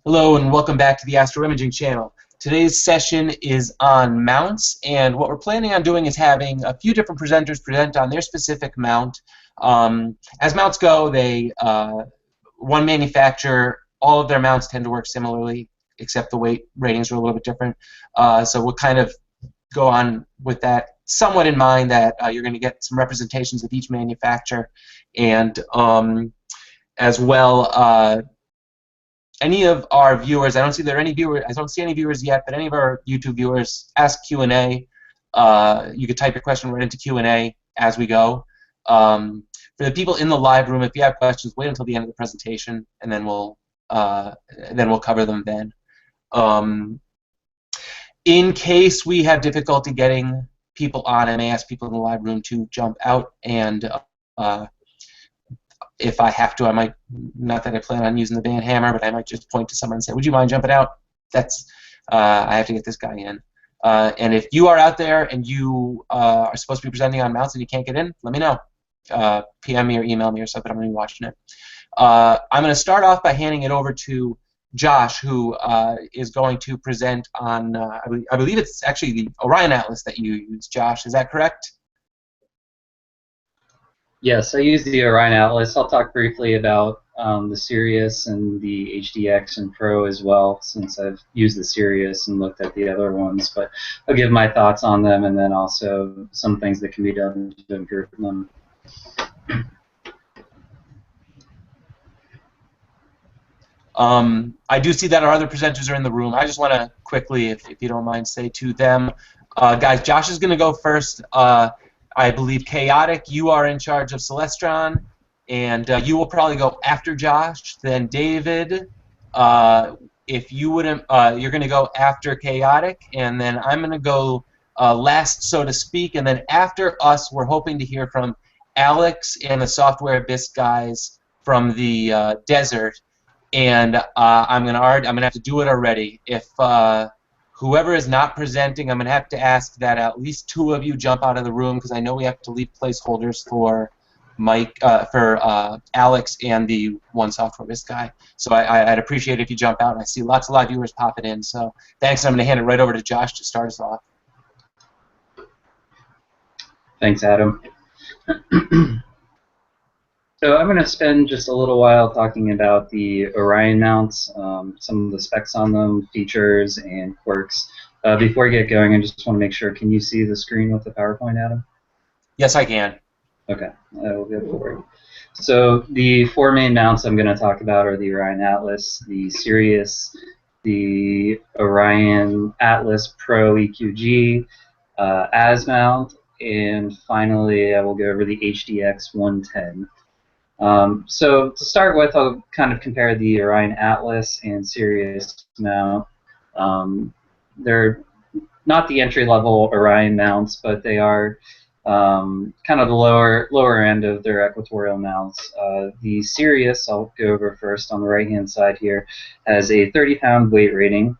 Hello and welcome back to the Astro-Imaging channel. Today's session is on mounts, and what we're planning on doing is having a few different presenters present on their specific mount. As mounts go, one manufacturer, all of their mounts tend to work similarly, except the weight ratings are a little bit different. So we'll kind of go on with that somewhat in mind that you're going to get some representations of each manufacturer, and as well, any of our viewers, I don't see any viewers yet, but any of our YouTube viewers, ask Q&A. You could type your question right into Q&A as we go. For the people in the live room, if you have questions, wait until the end of the presentation, and then we'll cover them then. In case we have difficulty getting people on, I may ask people in the live room to jump out, and if I have to, I might, not that I plan on using the band hammer, but I might just point to someone and say, would you mind jumping out? That's, I have to get this guy in. And if you are out there and you are supposed to be presenting on mounts and you can't get in, let me know. PM me or email me or something. I'm going to be watching it. I'm going to start off by handing it over to Josh, who is going to present on, I believe it's actually the Orion Atlas that you use, Josh. Is that correct? Yes, I use the Orion Atlas. I'll talk briefly about the Sirius and the HDX and Pro as well, since I've used the Sirius and looked at the other ones. But I'll give my thoughts on them, and then also some things that can be done to improve them. I do see that our other presenters are in the room. I just want to quickly, if you don't mind, say to them, guys, Josh is going to go first. I believe Chaotic, you are in charge of Celestron, and you will probably go after Josh. Then David, if you wouldn't, you're going to go after Chaotic, and then I'm going to go last, so to speak. And then after us, we're hoping to hear from Alex and the Software Bisque guys from the desert. And I'm gonna have to do it already. If whoever is not presenting, I'm going to have to ask that at least 2 of you jump out of the room, because I know we have to leave placeholders for Alex and the one Software Bisque guy. So I'd appreciate it if you jump out. I see lots of live viewers popping in. So thanks. I'm going to hand it right over to Josh to start us off. Thanks, Adam. So I'm going to spend just a little while talking about the Orion mounts, some of the specs on them, features, and quirks. Before I get going, I just want to make sure, can you see the screen with the PowerPoint, Adam? Yes, I can. Okay, I will go forward. So the 4 main mounts I'm going to talk about are the Orion Atlas, the Sirius, the Orion Atlas Pro EQG, AS mount, and finally I will go over the HDX 110. So to start with, I'll kind of compare the Orion Atlas and Sirius mount. They're not the entry-level Orion mounts, but they are kind of the lower end of their equatorial mounts. The Sirius, I'll go over first on the right-hand side here, has a 30-pound weight rating.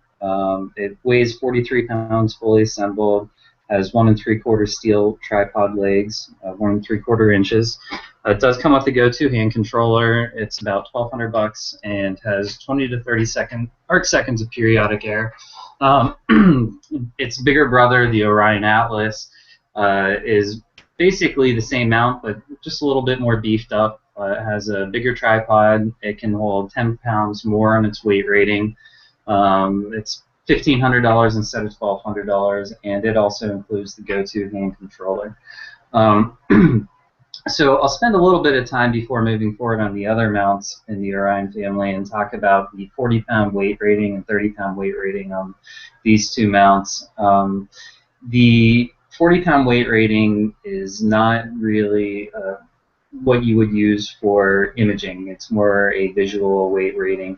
It weighs 43 pounds fully assembled, has 1 3/4 steel tripod legs, 1 3/4 inches. It does come with a go-to hand controller. It's about $1,200 and has 20 to 30 arc seconds of periodic air. Its bigger brother, the Orion Atlas, is basically the same mount, but just a little bit more beefed up. It has a bigger tripod. It can hold 10 pounds more on its weight rating. It's $1,500 instead of $1,200, and it also includes the go-to hand controller. So I'll spend a little bit of time before moving forward on the other mounts in the Orion family and talk about the 40-pound weight rating and 30-pound weight rating on these 2 mounts. The 40-pound weight rating is not really what you would use for imaging. It's more a visual weight rating.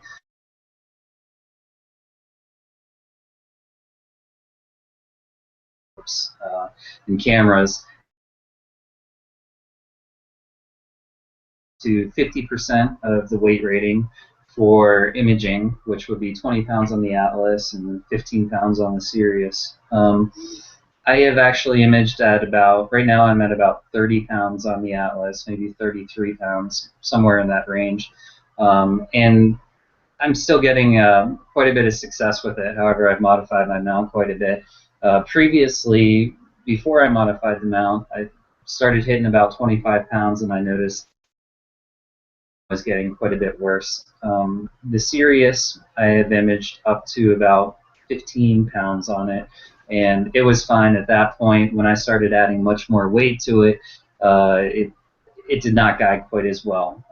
And cameras to 50% of the weight rating for imaging, which would be 20 pounds on the Atlas and 15 pounds on the Sirius. I have actually imaged at about, right now I'm at about 30 pounds on the Atlas, maybe 33 pounds, somewhere in that range. And I'm still getting quite a bit of success with it. However, I've modified my mount quite a bit. Previously, before I modified the mount, I started hitting about 25 pounds, and I noticed I was getting quite a bit worse. The Sirius, I have imaged up to about 15 pounds on it, and it was fine at that point. When I started adding much more weight to it, it did not guide quite as well.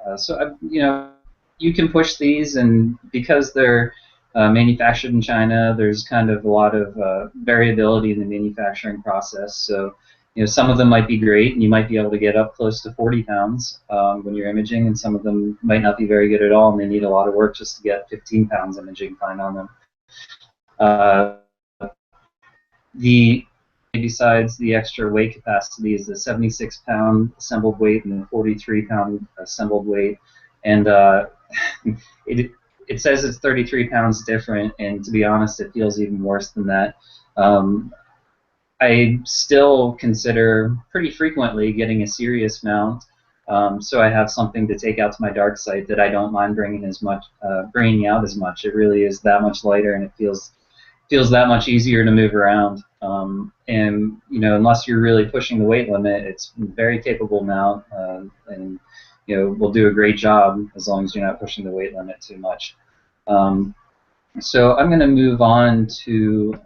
You know, you can push these, and because they're manufactured in China, there's kind of a lot of variability in the manufacturing process. So, you know, some of them might be great, and you might be able to get up close to 40 pounds when you're imaging, and some of them might not be very good at all, and they need a lot of work just to get 15 pounds imaging fine on them. The Besides the extra weight capacity is the 76-pound assembled weight and the 43-pound assembled weight, and it says it's 33 pounds different, and to be honest, it feels even worse than that. I still consider pretty frequently getting a serious mount, so I have something to take out to my dark site that I don't mind bringing out as much. It really is that much lighter, and it feels that much easier to move around. And you know, unless you're really pushing the weight limit, it's a very capable mount, and you know, will do a great job as long as you're not pushing the weight limit too much. So I'm going to move on to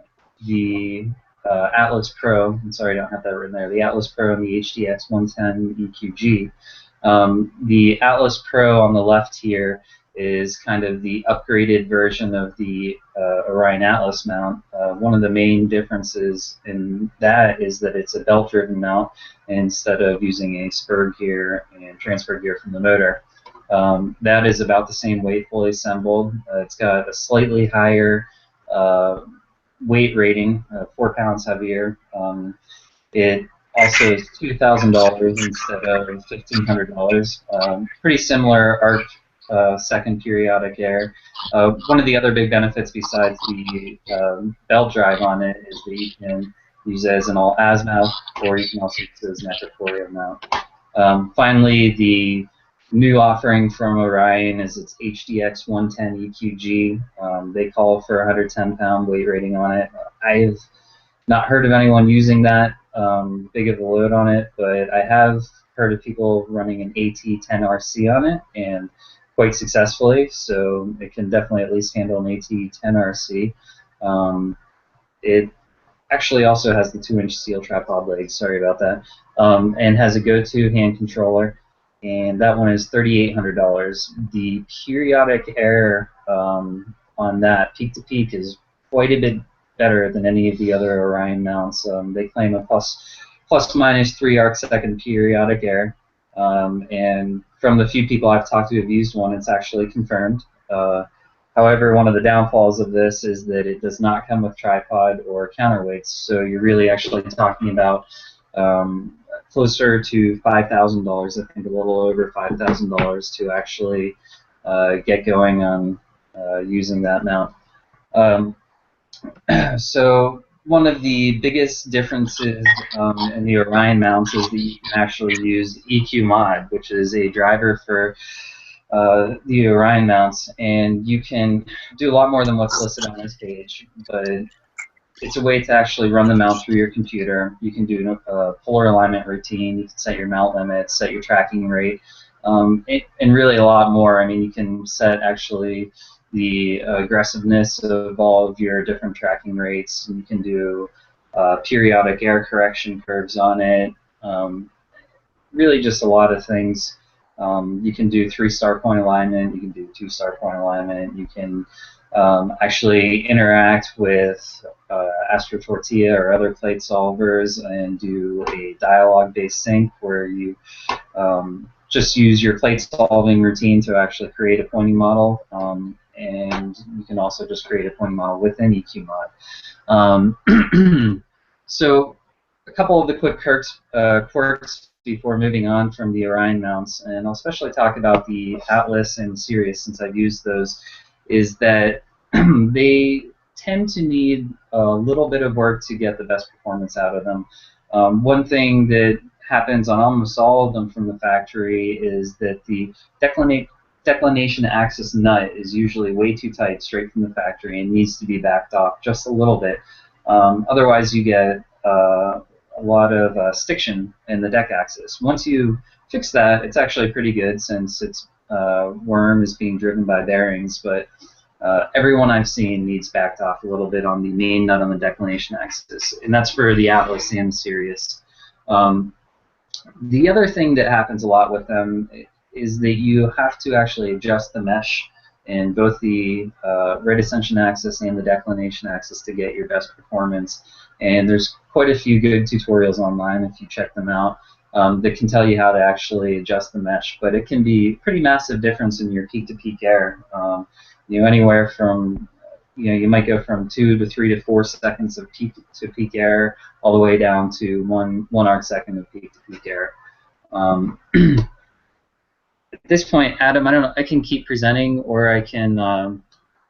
the Atlas Pro. I'm sorry, I don't have that written there. The Atlas Pro and the HDX 110 EQG. The Atlas Pro on the left here is kind of the upgraded version of the Orion Atlas mount. One of the main differences in that is that it's a belt-driven mount instead of using a spur gear and transfer gear from the motor. That is about the same weight fully assembled. It's got a slightly higher weight rating, 4 pounds heavier. It also is $2,000 instead of $1,500. Pretty similar arc second periodic air. One of the other big benefits besides the belt drive on it is that you can use it as an all-azimuth, or you can also use it as an equatorial mount. Finally, the new offering from Orion is its HDX 110 EQG. They call for a 110-pound weight rating on it. I've not heard of anyone using that big of a load on it, but I have heard of people running an AT10RC on it, and quite successfully, so it can definitely at least handle an AT10RC. It actually also has the 2-inch steel tripod legs, sorry about that, and has a go-to hand controller, and that one is $3,800. The periodic error on that, peak to peak, is quite a bit better than any of the other Orion mounts. They claim a plus minus 3 arc-second periodic error, and from the few people I've talked to who've used one, it's actually confirmed. However, one of the downfalls of this is that it does not come with tripod or counterweights, so you're really actually talking about closer to $5,000, I think a little over $5,000 to actually get going on using that mount. So one of the biggest differences in the Orion mounts is that you can actually use EQ Mod, which is a driver for the Orion mounts, and you can do a lot more than what's listed on this page, but it's a way to actually run the mount through your computer. You can do a polar alignment routine, you can set your mount limits, set your tracking rate, and really a lot more. I mean, you can set actually the aggressiveness of all of your different tracking rates. You can do periodic error correction curves on it, really just a lot of things. You can do 3-star point alignment, you can do 2-star point alignment, you can actually interact with Astro Tortilla or other plate solvers and do a dialogue-based sync where you just use your plate solving routine to actually create a pointing model, and you can also just create a pointing model within EQ Mod. So a couple of the quick quirks before moving on from the Orion mounts, and I'll especially talk about the Atlas and Sirius since I've used those, is that they tend to need a little bit of work to get the best performance out of them. One thing that happens on almost all of them from the factory is that the declination axis nut is usually way too tight straight from the factory and needs to be backed off just a little bit. Otherwise, you get a lot of stiction in the deck axis. Once you fix that, it's actually pretty good since its worm is being driven by bearings, but everyone I've seen needs backed off a little bit on the main nut on the declination axis, and that's for the Atlas and Sirius. The other thing that happens a lot with them is that you have to actually adjust the mesh in both the rate ascension axis and the declination axis to get your best performance. And there's quite a few good tutorials online if you check them out that can tell you how to actually adjust the mesh. But it can be a pretty massive difference in your peak-to-peak error. Anywhere from you might go from 2 to 3 to 4 seconds of peak-to-peak error, all the way down to one arc-second of peak-to-peak error. At this point, Adam, I don't know. I can keep presenting, or I can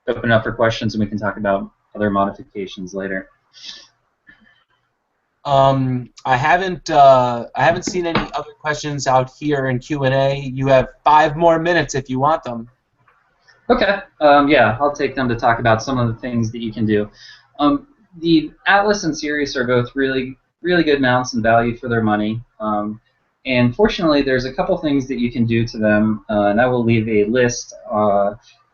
open up for questions, and we can talk about other modifications later. I haven't seen any other questions out here in Q&A. You have 5 more minutes if you want them. Okay. Yeah, I'll take them to talk about some of the things that you can do. The Atlas and Sirius are both really good mounts and value for their money. And fortunately, there's a couple things that you can do to them, and I will leave a list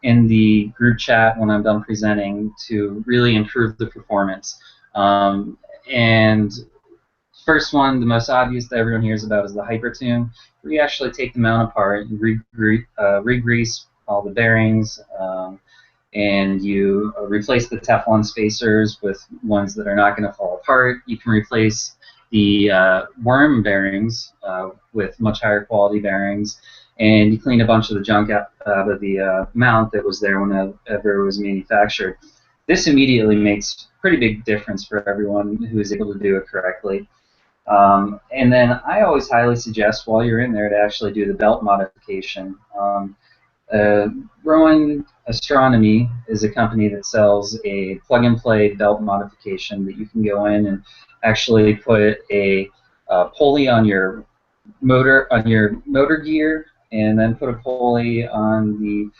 in the group chat when I'm done presenting to really improve the performance. And first one, the most obvious that everyone hears about, is the Hypertune, where you actually take the mount apart and re-grease all the bearings, and you replace the Teflon spacers with ones that are not going to fall apart. You can replace the worm bearings with much higher quality bearings, and you clean a bunch of the junk out of the mount that was there whenever it was manufactured. This immediately makes a pretty big difference for everyone who is able to do it correctly. And then I always highly suggest, while you're in there, to actually do the belt modification. Rowan Astronomy is a company that sells a plug-and-play belt modification that you can go in and actually put a pulley on your motor gear, and then put a pulley on the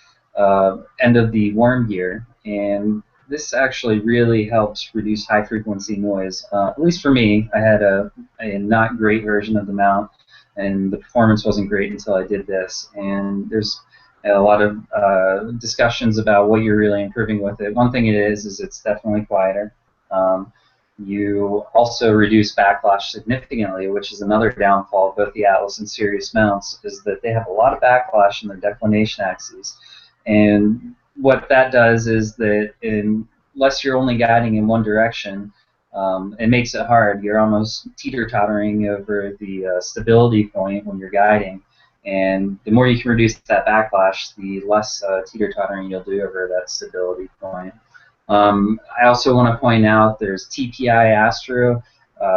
end of the worm gear. And this actually really helps reduce high-frequency noise. At least for me, I had a not great version of the mount, and the performance wasn't great until I did this. And there's a lot of discussions about what you're really improving with it. One thing it is it's definitely quieter. You also reduce backlash significantly, which is another downfall of both the Atlas and Sirius mounts, is that they have a lot of backlash in their declination axes. And what that does is that unless you're only guiding in one direction, it makes it hard. You're almost teeter-tottering over the stability point when you're guiding. And the more you can reduce that backlash, the less teeter-tottering you'll do over that stability point. I also want to point out there's TPI Astro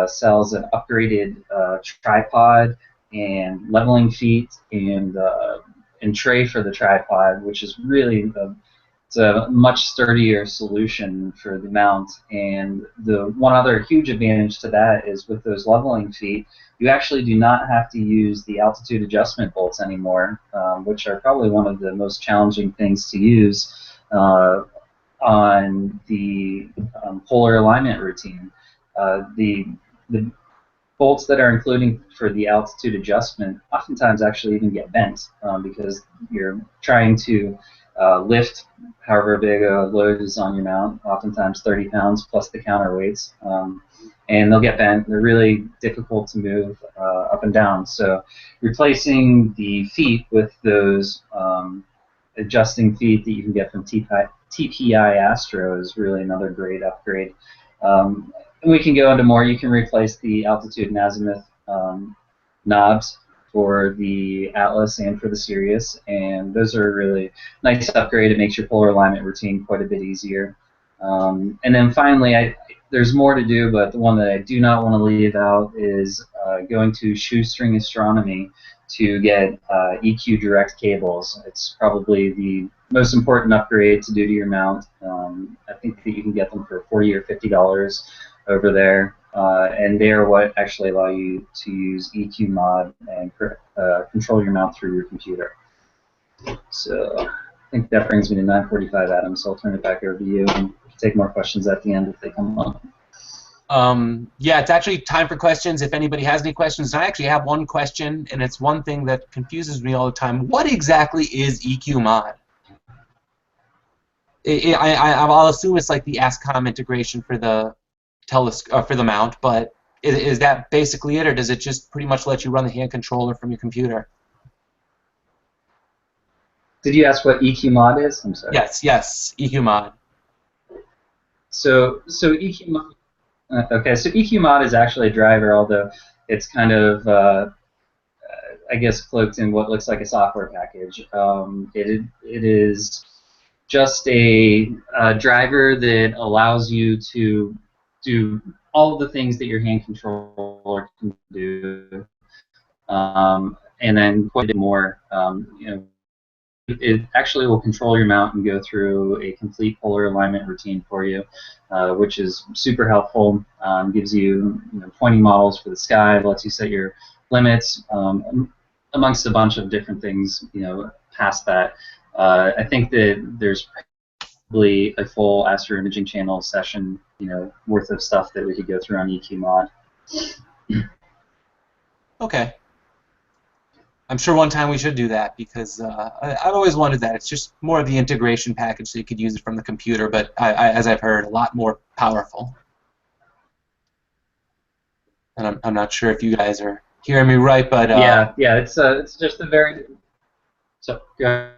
sells an upgraded tripod and leveling feet and tray for the tripod, which is really it's a much sturdier solution for the mount. And the one other huge advantage to that is with those leveling feet, you actually do not have to use the altitude adjustment bolts anymore, which are probably one of the most challenging things to use on the polar alignment routine. The bolts that are including for the altitude adjustment oftentimes actually even get bent because you're trying to lift however big a load is on your mount, oftentimes 30 pounds plus the counterweights, and they'll get bent. They're really difficult to move up and down. So replacing the feet with those adjusting feet that you can get from TPI Astro is really another great upgrade. We can go into more. You can replace the altitude and azimuth knobs for the Atlas and for the Sirius, and those are a really nice upgrade. It makes your polar alignment routine quite a bit easier. And then finally, there's more to do, but the one that I do not want to leave out is going to Shoestring Astronomy to get EQ direct cables. It's probably the most important upgrade to do to your mount. I think that you can get them for $40 or $50 over there, and they are what actually allow you to use EQ mod and control your mount through your computer. So I think that brings me to 9:45, Adam. So I'll turn it back over to you and take more questions at the end if they come up. Yeah, it's actually time for questions. If anybody has any questions, and I actually have one question, and it's one thing that confuses me all the time. What exactly is EQ mod? I'll assume it's like the ASCOM integration for the for the mount, but is that basically it, or does it just pretty much let you run the hand controller from your computer? Did you ask what EQ mod is? I'm sorry. Yes, EQ mod. So EQ mod. Okay, so EQ mod is actually a driver, although it's kind of I guess cloaked in what looks like a software package. It is just a driver that allows you to do all of the things that your hand controller can do, and then quite a bit more. It actually will control your mount and go through a complete polar alignment routine for you, which is super helpful. Gives you, pointing models for the sky, lets you set your limits, amongst a bunch of different things. Past that, I think that there's probably a full Astro-Imaging channel session, worth of stuff that we could go through on EQ mod. Okay. I'm sure one time we should do that, because I've always wanted that. It's just more of the integration package, so you could use it from the computer, but as I've heard, a lot more powerful. And I'm not sure if you guys are hearing me right, but yeah, it's just a very so. Go ahead.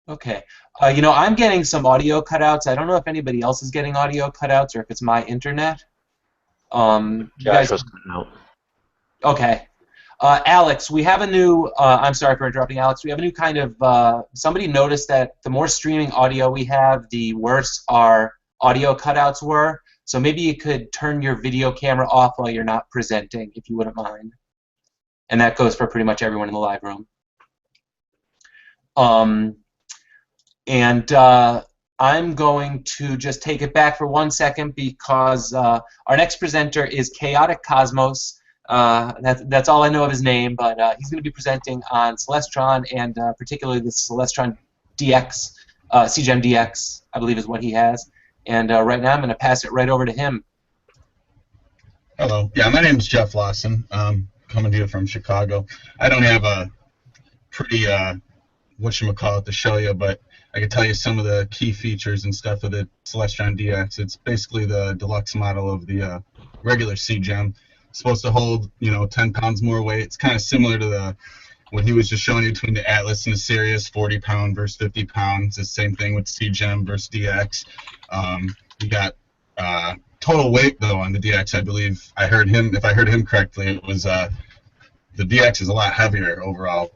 Okay. I'm getting some audio cutouts. I don't know if anybody else is getting audio cutouts or if it's my internet. Josh was cutting out. Okay. Alex, we have a new, I'm sorry for interrupting, Alex. We have a new kind of, somebody noticed that the more streaming audio we have, the worse our audio cutouts were. So maybe you could turn your video camera off while you're not presenting, if you wouldn't mind. And that goes for pretty much everyone in the live room. I'm going to just take it back for 1 second, because our next presenter is Chaotic Cosmos. That's all I know of his name, but he's going to be presenting on Celestron, and particularly the Celestron DX, CGEM DX, I believe is what he has. And right now I'm going to pass it right over to him. Hello. Yeah, my name is Jeff Lawson. Coming to you from Chicago. I don't have a pretty, whatchamacallit to show you, but I can tell you some of the key features and stuff of the Celestron DX. It's basically the deluxe model of the regular CGEM. It's supposed to hold, 10 pounds more weight. It's kind of similar to what he was just showing you between the Atlas and the Sirius, 40 pound versus 50 pounds. The same thing with CGEM versus DX. You got total weight though on the DX. I believe if I heard him correctly, it was the DX is a lot heavier overall.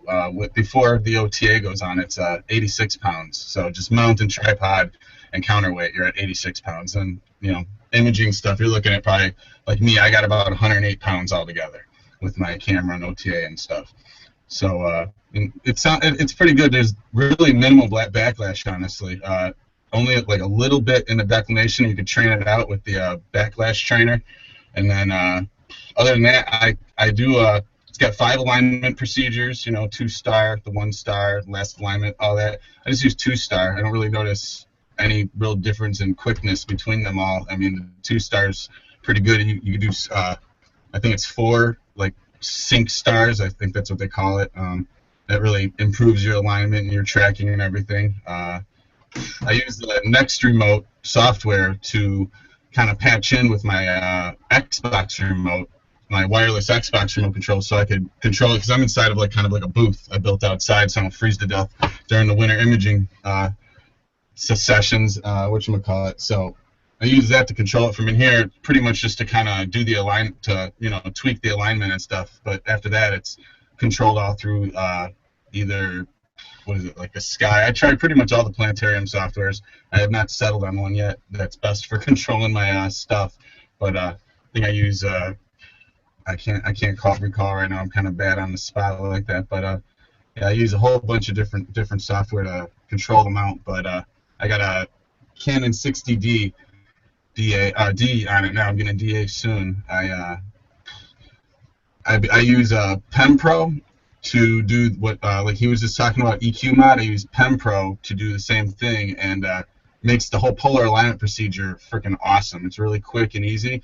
Before the OTA goes on, it's 86 pounds. So just mount and tripod and counterweight, you're at 86 pounds. And imaging stuff, you're looking at probably, like me, I got about 108 pounds altogether with my camera and OTA and stuff. So it's pretty good. There's really minimal backlash, honestly. Only like a little bit in the declination. You could train it out with the backlash trainer. And then other than that, I do it's got 5 alignment procedures, 2-star, the 1-star, last alignment, all that. I just use 2-star. I don't really notice any real difference in quickness between them all. I mean, the 2-star's pretty good. You do, I think it's 4 like sync stars. I think that's what they call it. That really improves your alignment and your tracking and everything. I use the Next Remote software to kind of patch in with my Xbox remote, my wireless Xbox remote control, so I could control it, because I'm inside of kind of like a booth I built outside, so I don't freeze to death during the winter imaging sessions, whatchamacallit. So I use that to control it from in here, pretty much just to kind of do the tweak the alignment and stuff. But after that, it's controlled all through either, what is it, like the Sky. I tried pretty much all the planetarium softwares. I have not settled on one yet that's best for controlling my stuff. But I think I use I can't recall right now. I'm kind of bad on the spot like that. But yeah, I use a whole bunch of different software to control the mount. But I got a Canon 60D D on it now. I'm getting a DA soon. I use PemPro to do what like he was just talking about EQ mod. I use PemPro to do the same thing, and makes the whole polar alignment procedure freaking awesome. It's really quick and easy.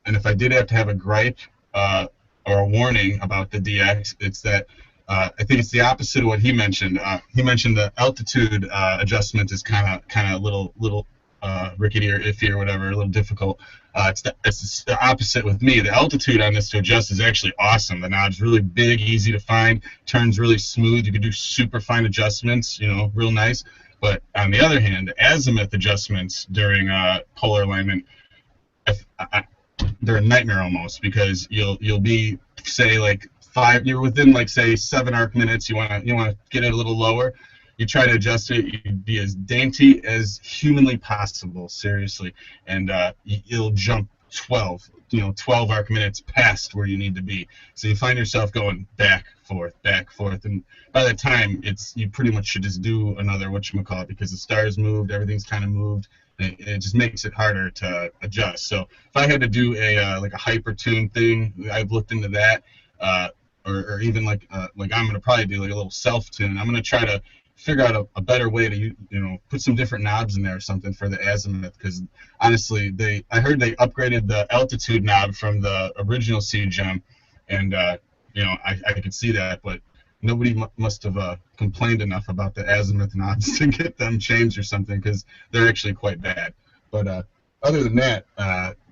And if I did have to have a gripe or a warning about the DX, it's that I think it's the opposite of what he mentioned. He mentioned the altitude adjustment is kind of little rickety or iffy or whatever, a little difficult. It's the opposite with me. The altitude on this to adjust is actually awesome. The knob's really big, easy to find, turns really smooth. You can do super fine adjustments, you know, real nice. But on the other hand, the azimuth adjustments during polar alignment, they're a nightmare almost, because you'll be, say, like you're within like say 7 arc minutes. You wanna get it a little lower. You try to adjust it. You be as dainty as humanly possible, seriously, and it'll jump 12 arc minutes past where you need to be. So you find yourself going back, forth, and by the time you pretty much should just do another whatchamacallit, because the stars moved, everything's kind of moved. It just makes it harder to adjust. So if I had to do a like a hyper tune thing, I've looked into that, or even like I'm gonna probably do like a little self tune. I'm gonna try to figure out a better way to put some different knobs in there or something for the azimuth, because honestly I heard they upgraded the altitude knob from the original CGEM, and I could see that, but nobody must have complained enough about the azimuth knobs to get them changed or something, because they're actually quite bad. But other than that,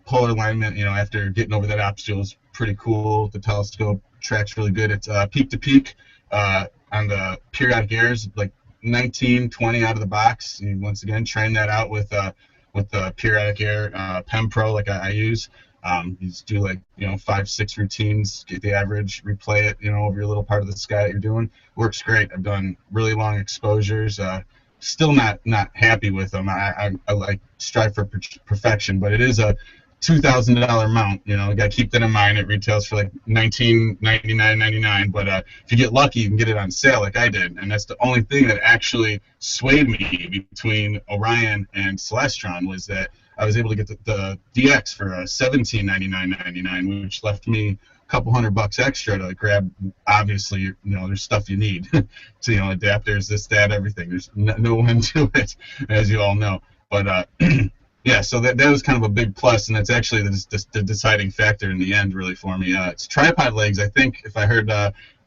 polar alignment, after getting over that obstacle, is pretty cool. The telescope tracks really good. It's peak to peak on the periodic errors, like 19, 20 out of the box. And once again, train that out with the periodic error PemPro like I use. You just do like 5, 6 routines, get the average, replay it over your little part of the sky that you're doing. Works great. I've done really long exposures. Still not happy with them. I like strive for perfection, but it is a $2,000 mount. You got to keep that in mind. It retails for like $1999.99, but if you get lucky, you can get it on sale like I did, and that's the only thing that actually swayed me between Orion and Celestron, was that I was able to get the DX for $1799.99, which left me a couple $100 extra to grab. Obviously, there's stuff you need, so adapters, this, that, everything. There's no end to it, as you all know. But yeah, so that was kind of a big plus, and that's actually the deciding factor in the end, really, for me. It's tripod legs. I think if I heard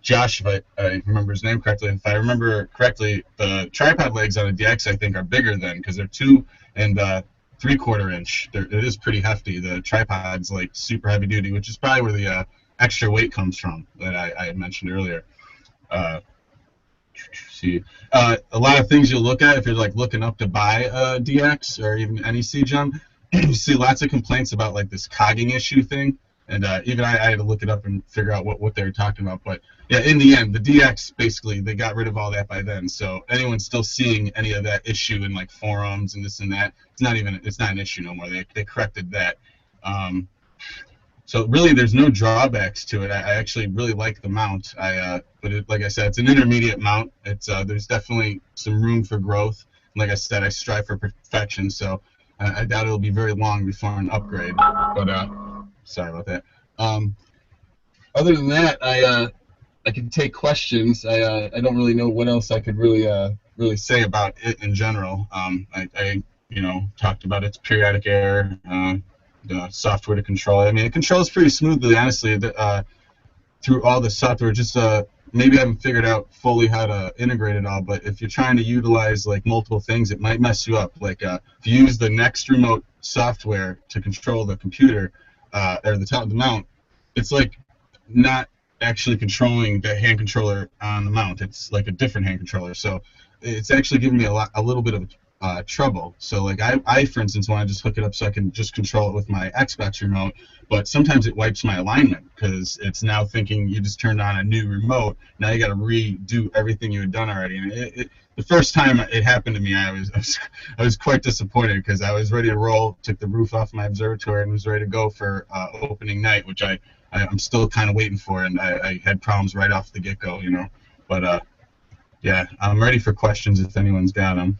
Josh, if I remember his name correctly, if I remember correctly, the tripod legs on a DX I think are bigger than, because they're 2 3/4 inch. It is pretty hefty. The tripod's like super heavy duty, which is probably where the extra weight comes from that I had mentioned earlier. See, a lot of things you'll look at if you're like looking up to buy a DX or even any CGEM, you see lots of complaints about like this cogging issue thing, and even I had to look it up and figure out what they were talking about. But yeah, in the end, the DX, basically they got rid of all that by then. So anyone still seeing any of that issue in like forums and this and that, it's not an issue no more. They corrected that. So really, there's no drawbacks to it. I actually really like the mount. But like I said, it's an intermediate mount. It's there's definitely some room for growth. Like I said, I strive for perfection, so I doubt it'll be very long before an upgrade. But sorry about that. Other than that, I can take questions. I don't really know what else I could really say about it in general. I talked about its periodic error. The software to control it. I mean, it controls pretty smoothly, honestly, through all the software. Just maybe I haven't figured out fully how to integrate it all, but if you're trying to utilize like multiple things, it might mess you up. Like if you use the Next Remote software to control the computer or the mount, it's like not actually controlling the hand controller on the mount. It's like a different hand controller. So it's actually giving me a little bit of trouble. So like I for instance want to just hook it up so I can just control it with my Xbox remote, but sometimes it wipes my alignment because it's now thinking you just turned on a new remote. Now you got to redo everything you had done already. And the first time it happened to me, I was quite disappointed because I was ready to roll, took the roof off my observatory and was ready to go for opening night, which I'm still kind of waiting for, and I had problems right off the get-go, But yeah, I'm ready for questions if anyone's got them.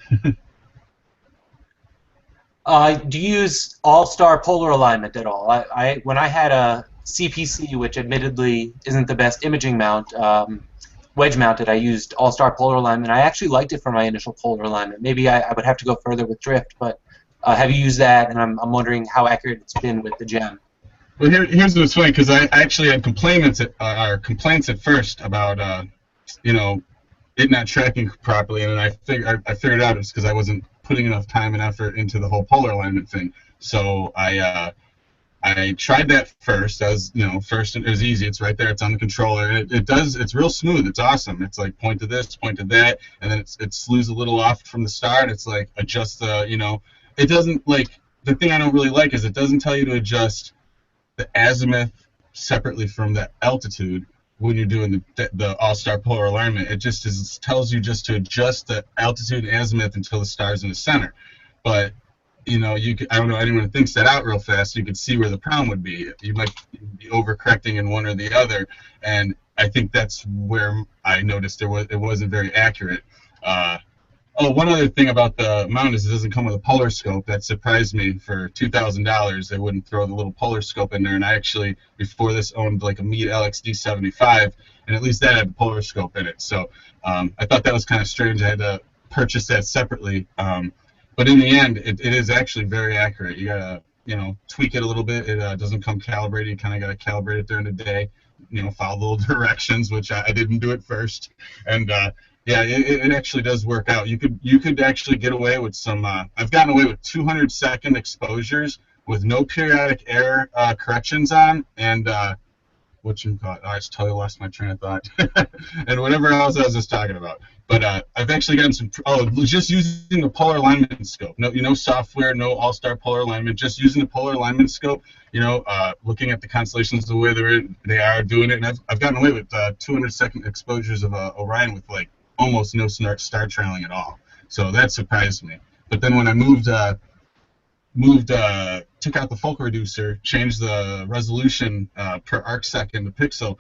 Do you use all-star polar alignment at all? When I had a CPC, which admittedly isn't the best imaging mount, wedge mounted, I used all-star polar alignment. I actually liked it for my initial polar alignment. Maybe I would have to go further with drift, but have you used that? And I'm wondering how accurate it's been with the gem. Well, here's what's funny, because I actually had complaints at first about you know, it not tracking properly, and then I figured out it's because I wasn't putting enough time and effort into the whole polar alignment thing. So I tried that first. As you know, first it was easy. It's right there. It's on the controller, and it's real smooth. It's awesome. It's like point to this, point to that, and then it slews a little off from the start. It's like adjust the, you know, it doesn't, like, the thing I don't really like is it doesn't tell you to adjust the azimuth separately from the altitude when you're doing the all-star polar alignment. It just tells you just to adjust the altitude and azimuth until the star's in the center. But you know, I don't know anyone who thinks that out real fast. You could see where the problem would be. You might be overcorrecting in one or the other, and I think that's where I noticed it wasn't very accurate. Oh, one other thing about the mount is it doesn't come with a polar scope. That surprised me. For $2,000, they wouldn't throw the little polar scope in there. And I actually, before this, owned like a Meade LXD75, and at least that had a polar scope in it. So I thought that was kind of strange. I had to purchase that separately. But in the end, it is actually very accurate. You gotta, you know, tweak it a little bit. It doesn't come calibrated. You kind of gotta calibrate it during the day. You know, follow the little directions, which I didn't do at first. And yeah, it actually does work out. You could actually get away with some. I've gotten away with 200-second exposures with no periodic error corrections on, and what you call it? Oh, I just totally lost my train of thought, and whatever else I was just talking about. But I've actually gotten some. Oh, just using the polar alignment scope. No, you know, software, no all-star polar alignment. Just using the polar alignment scope. You know, looking at the constellations the way they are doing it, and I've gotten away with 200-second exposures of Orion with like almost no star trailing at all. So that surprised me. But then when I took out the focal reducer, changed the resolution per arc second to pixel,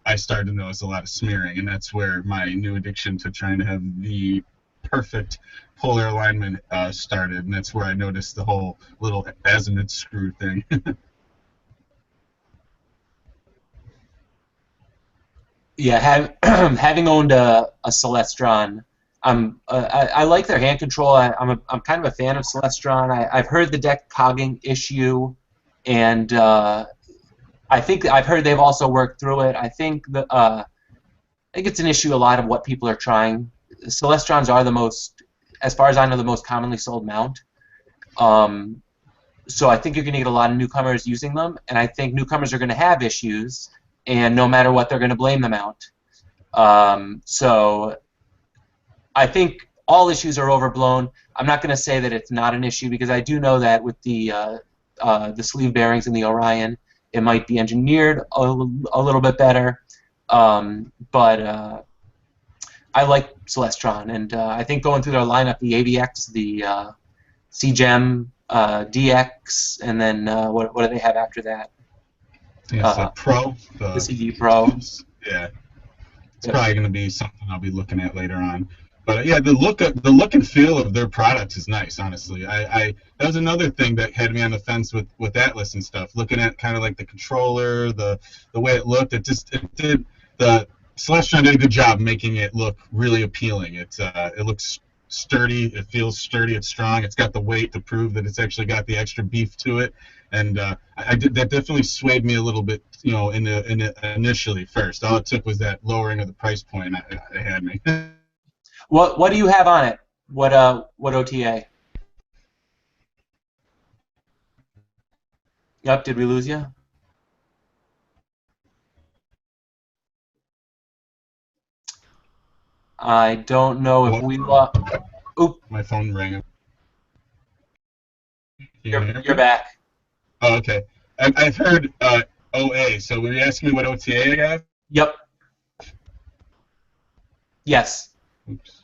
I started to notice a lot of smearing, and that's where my new addiction to trying to have the perfect polar alignment started, and that's where I noticed the whole little azimuth screw thing. Yeah, having owned a Celestron, I like their hand control. I'm kind of a fan of Celestron. I've heard the deck cogging issue, and I think I've heard they've also worked through it. I think it's an issue a lot of what people are trying. Celestrons are the most, as far as I know, the most commonly sold mount. So I think you're going to get a lot of newcomers using them, and I think newcomers are going to have issues, and no matter what, they're going to blame the mount. So I think all issues are overblown. I'm not going to say that it's not an issue, because I do know that with the sleeve bearings in the Orion, it might be engineered a little bit better. But I like Celestron, and I think going through their lineup, the AVX, the CGEM, DX, and then what do they have after that? Yeah, it's Pro. The CD Pro. Yeah, it's probably going to be something I'll be looking at later on. But yeah, the look and feel of their product is nice. Honestly, that was another thing that had me on the fence with Atlas and stuff. Looking at kind of like the controller, the way it looked, the Celestron did a good job making it look really appealing. It looks sturdy. It feels sturdy. It's strong. It's got the weight to prove that it's actually got the extra beef to it. And that definitely swayed me a little bit, you know, initially first. All it took was that lowering of the price point. It had me. What do you have on it? What OTA? Yep. Did we lose you? I don't know if we lost. Oop. My phone rang. You're back. Oh, okay. I've heard OA. So were you asking me what OTA I have? Yep. Yes. Oops.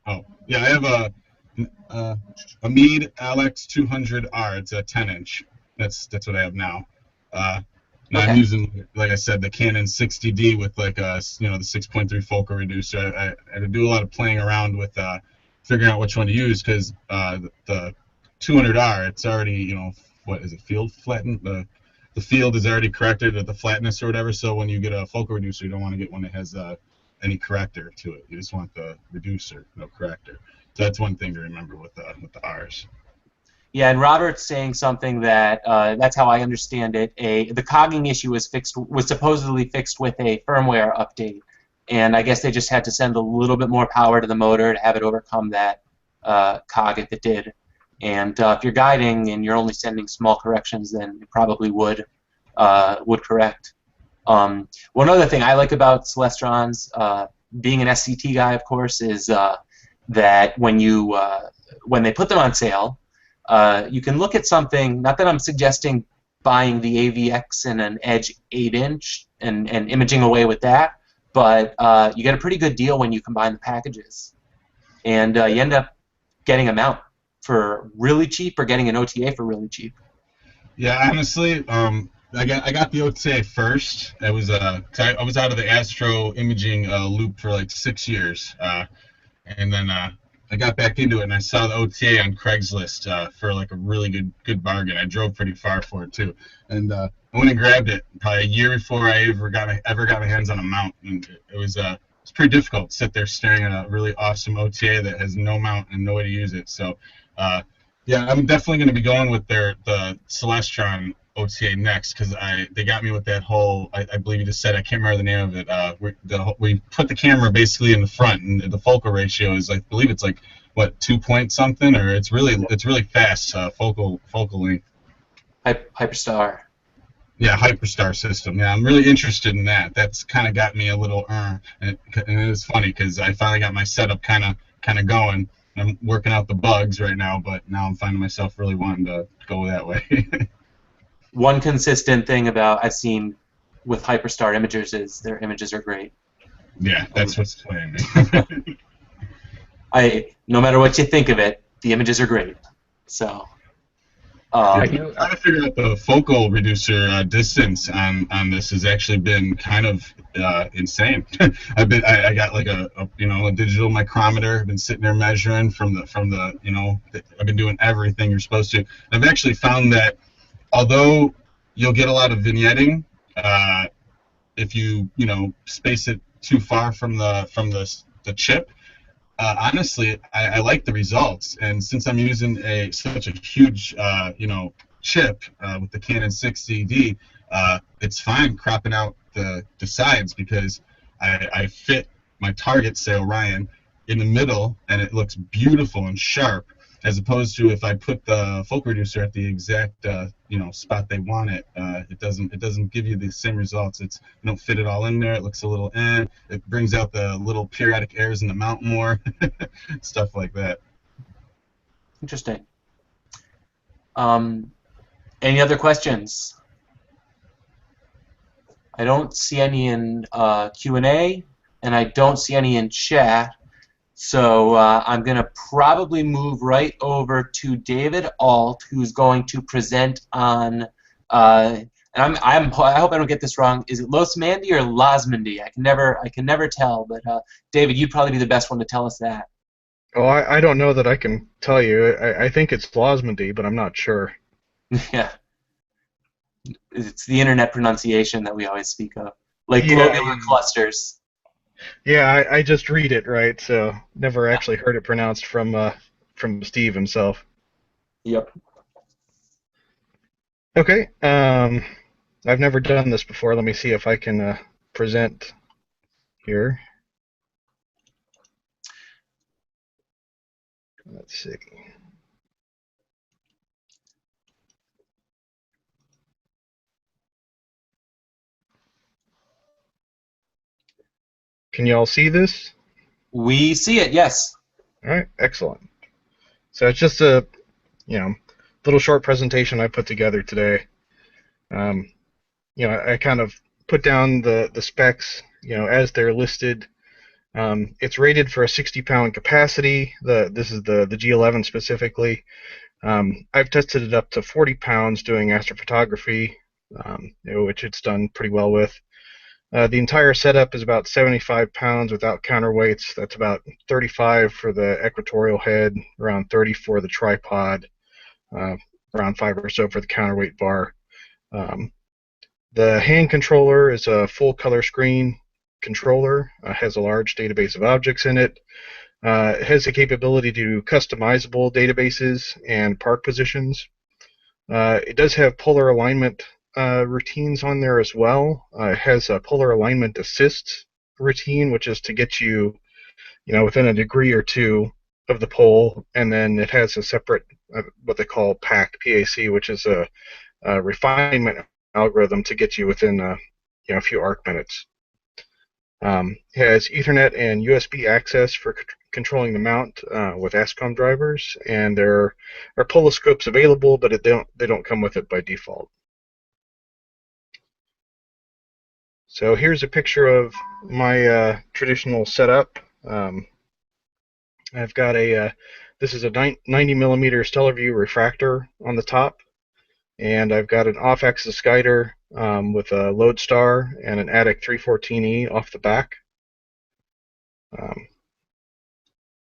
Oh, yeah, I have a Meade Alex 200R. It's a 10-inch. That's what I have now. Now Okay. I'm using, like I said, the Canon 60D with like the 6.3 focal reducer. I had to do a lot of playing around with figuring out which one to use, because the 200R, it's already, you know, what is it, field flattened? the field is already corrected at the flatness or whatever. So when you get a focal reducer, you don't want to get one that has any corrector to it. You just want the reducer, no corrector. So that's one thing to remember with the R's. Yeah, and Robert's saying something that that's how I understand it. The cogging issue was supposedly fixed with a firmware update, and I guess they just had to send a little bit more power to the motor to have it overcome that cog if it did. And if you're guiding and you're only sending small corrections, then it probably would correct. One other thing I like about Celestrons, being an SCT guy, of course, is that when they put them on sale, you can look at something. Not that I'm suggesting buying the AVX and an Edge 8-inch and imaging away with that, but you get a pretty good deal when you combine the packages, and you end up getting a mount for really cheap or getting an OTA for really cheap. Yeah, honestly, I got the OTA first. I was I was out of the Astro-Imaging loop for like 6 years, and then I got back into it, and I saw the OTA on Craigslist for like a really good bargain. I drove pretty far for it too, and I went and grabbed it probably a year before I ever got my hands on a mount, and it was pretty difficult to sit there staring at a really awesome OTA that has no mount and no way to use it. So yeah, I'm definitely going to be going with the Celestron OTA next, because they got me with that whole, I believe you just said, I can't remember the name of it. We put the camera basically in the front, and the focal ratio is like, I believe it's like what, 2 point something, or it's really fast focal length. Hyperstar. Yeah, Hyperstar system. Yeah, I'm really interested in that. That's kind of got me a little and it was funny because I finally got my setup kind of going. I'm working out the bugs right now, but now I'm finding myself really wanting to go that way. One consistent thing I've seen with Hyperstar imagers is their images are great. Yeah, that's what's playing me. No matter what you think of it, the images are great. So. Trying to figure out the focal reducer distance on this has actually been kind of insane. I got like a digital micrometer. I've been sitting there measuring from the I've been doing everything you're supposed to. I've actually found that although you'll get a lot of vignetting, if you space it too far from the chip. Honestly, I like the results, and since I'm using such a huge chip with the Canon 6D, it's fine cropping out the sides, because I fit my target, say Orion, in the middle, and it looks beautiful and sharp, as opposed to if I put the focal reducer at the exact spot they want it. It doesn't give you the same results. You don't fit it all in there. It looks a little it brings out the little periodic errors in the mount more, stuff like that. Interesting. Any other questions? I don't see any in Q&A, and I don't see any in chat. So I'm going to probably move right over to David Alt, who's going to present on, and I hope I don't get this wrong. Is it Losmandy or Losmandy? I can never tell. But David, you'd probably be the best one to tell us that. Oh, I don't know that I can tell you. I think it's Losmandy, but I'm not sure. Yeah, it's the internet pronunciation that we always speak of, like globular clusters. Yeah, I just read it, right? So never actually heard it pronounced from Steve himself. Yep. Okay. I've never done this before. Let me see if I can present here. Let's see. Can you all see this? We see it, yes. All right, excellent. So it's just a, little short presentation I put together today. I kind of put down the specs, as they're listed. It's rated for a 60-pound capacity. This is the G11 specifically. I've tested it up to 40 pounds doing astrophotography, which it's done pretty well with. The entire setup is about 75 pounds without counterweights. That's about 35 for the equatorial head, around 30 for the tripod, around 5 or so for the counterweight bar. The hand controller is a full color screen controller, has a large database of objects in it. It has the capability to do customizable databases and park positions. It does have polar alignment routines on there as well. It has a polar alignment assist routine, which is to get you, within a degree or two of the pole, and then it has a separate what they call PAC, which is a refinement algorithm to get you within a few arc minutes. It has Ethernet and USB access for controlling the mount with ASCOM drivers, and there are poloscopes available, but they don't come with it by default. So here's a picture of my traditional setup. I've got this is a 90 millimeter stellar view refractor on the top, and I've got an off-axis guider with a lodestar and an ATIC 314E off the back.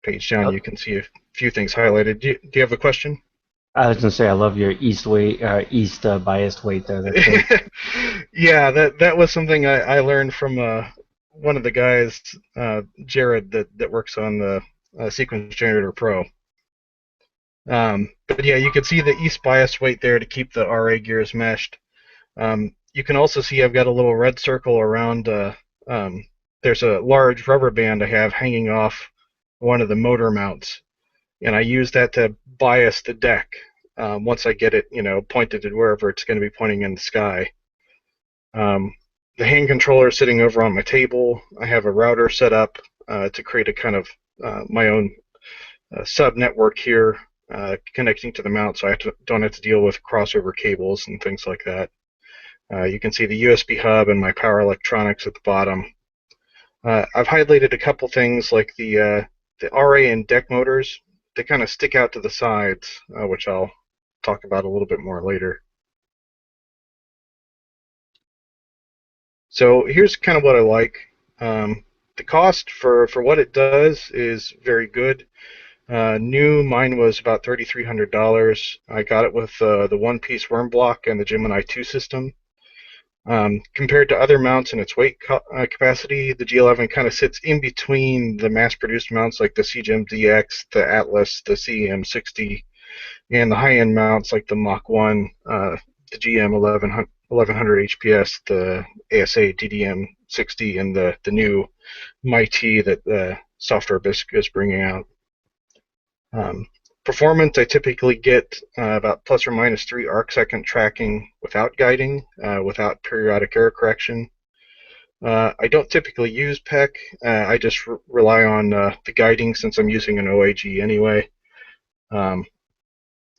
Page down, you can see a few things highlighted. Do you have a question? I was gonna say I love your east biased weight there. That's great. Yeah, that was something I learned from one of the guys, Jared, that works on the Sequence Generator Pro. But yeah, you can see the east bias weight there to keep the RA gears meshed. You can also see I've got a little red circle around. There's a large rubber band I have hanging off one of the motor mounts, and I use that to bias the deck once I get it, pointed at wherever it's going to be pointing in the sky. The hand controller is sitting over on my table. I have a router set up to create a kind of my own sub network here connecting to the mount, so I don't have to deal with crossover cables and things like that. You can see the USB hub and my power electronics at the bottom. I've highlighted a couple things like the RA and deck motors. They kind of stick out to the sides, which I'll talk about a little bit more later. So here's kind of what I like. The cost for what it does is very good. New, mine was about $3,300. I got it with the one-piece worm block and the Gemini 2 system. Compared to other mounts in its weight capacity, the G11 kind of sits in between the mass-produced mounts like the CGEM DX, the Atlas, the CEM60, and the high-end mounts like the Mach 1, the GM 1100 HPS, the ASA DDM60, and the new MIT that Software Bisque is bringing out. Performance, I typically get about plus or minus 3 arc-second tracking without guiding, without periodic error correction. I don't typically use PEC. I just rely on the guiding since I'm using an OAG anyway.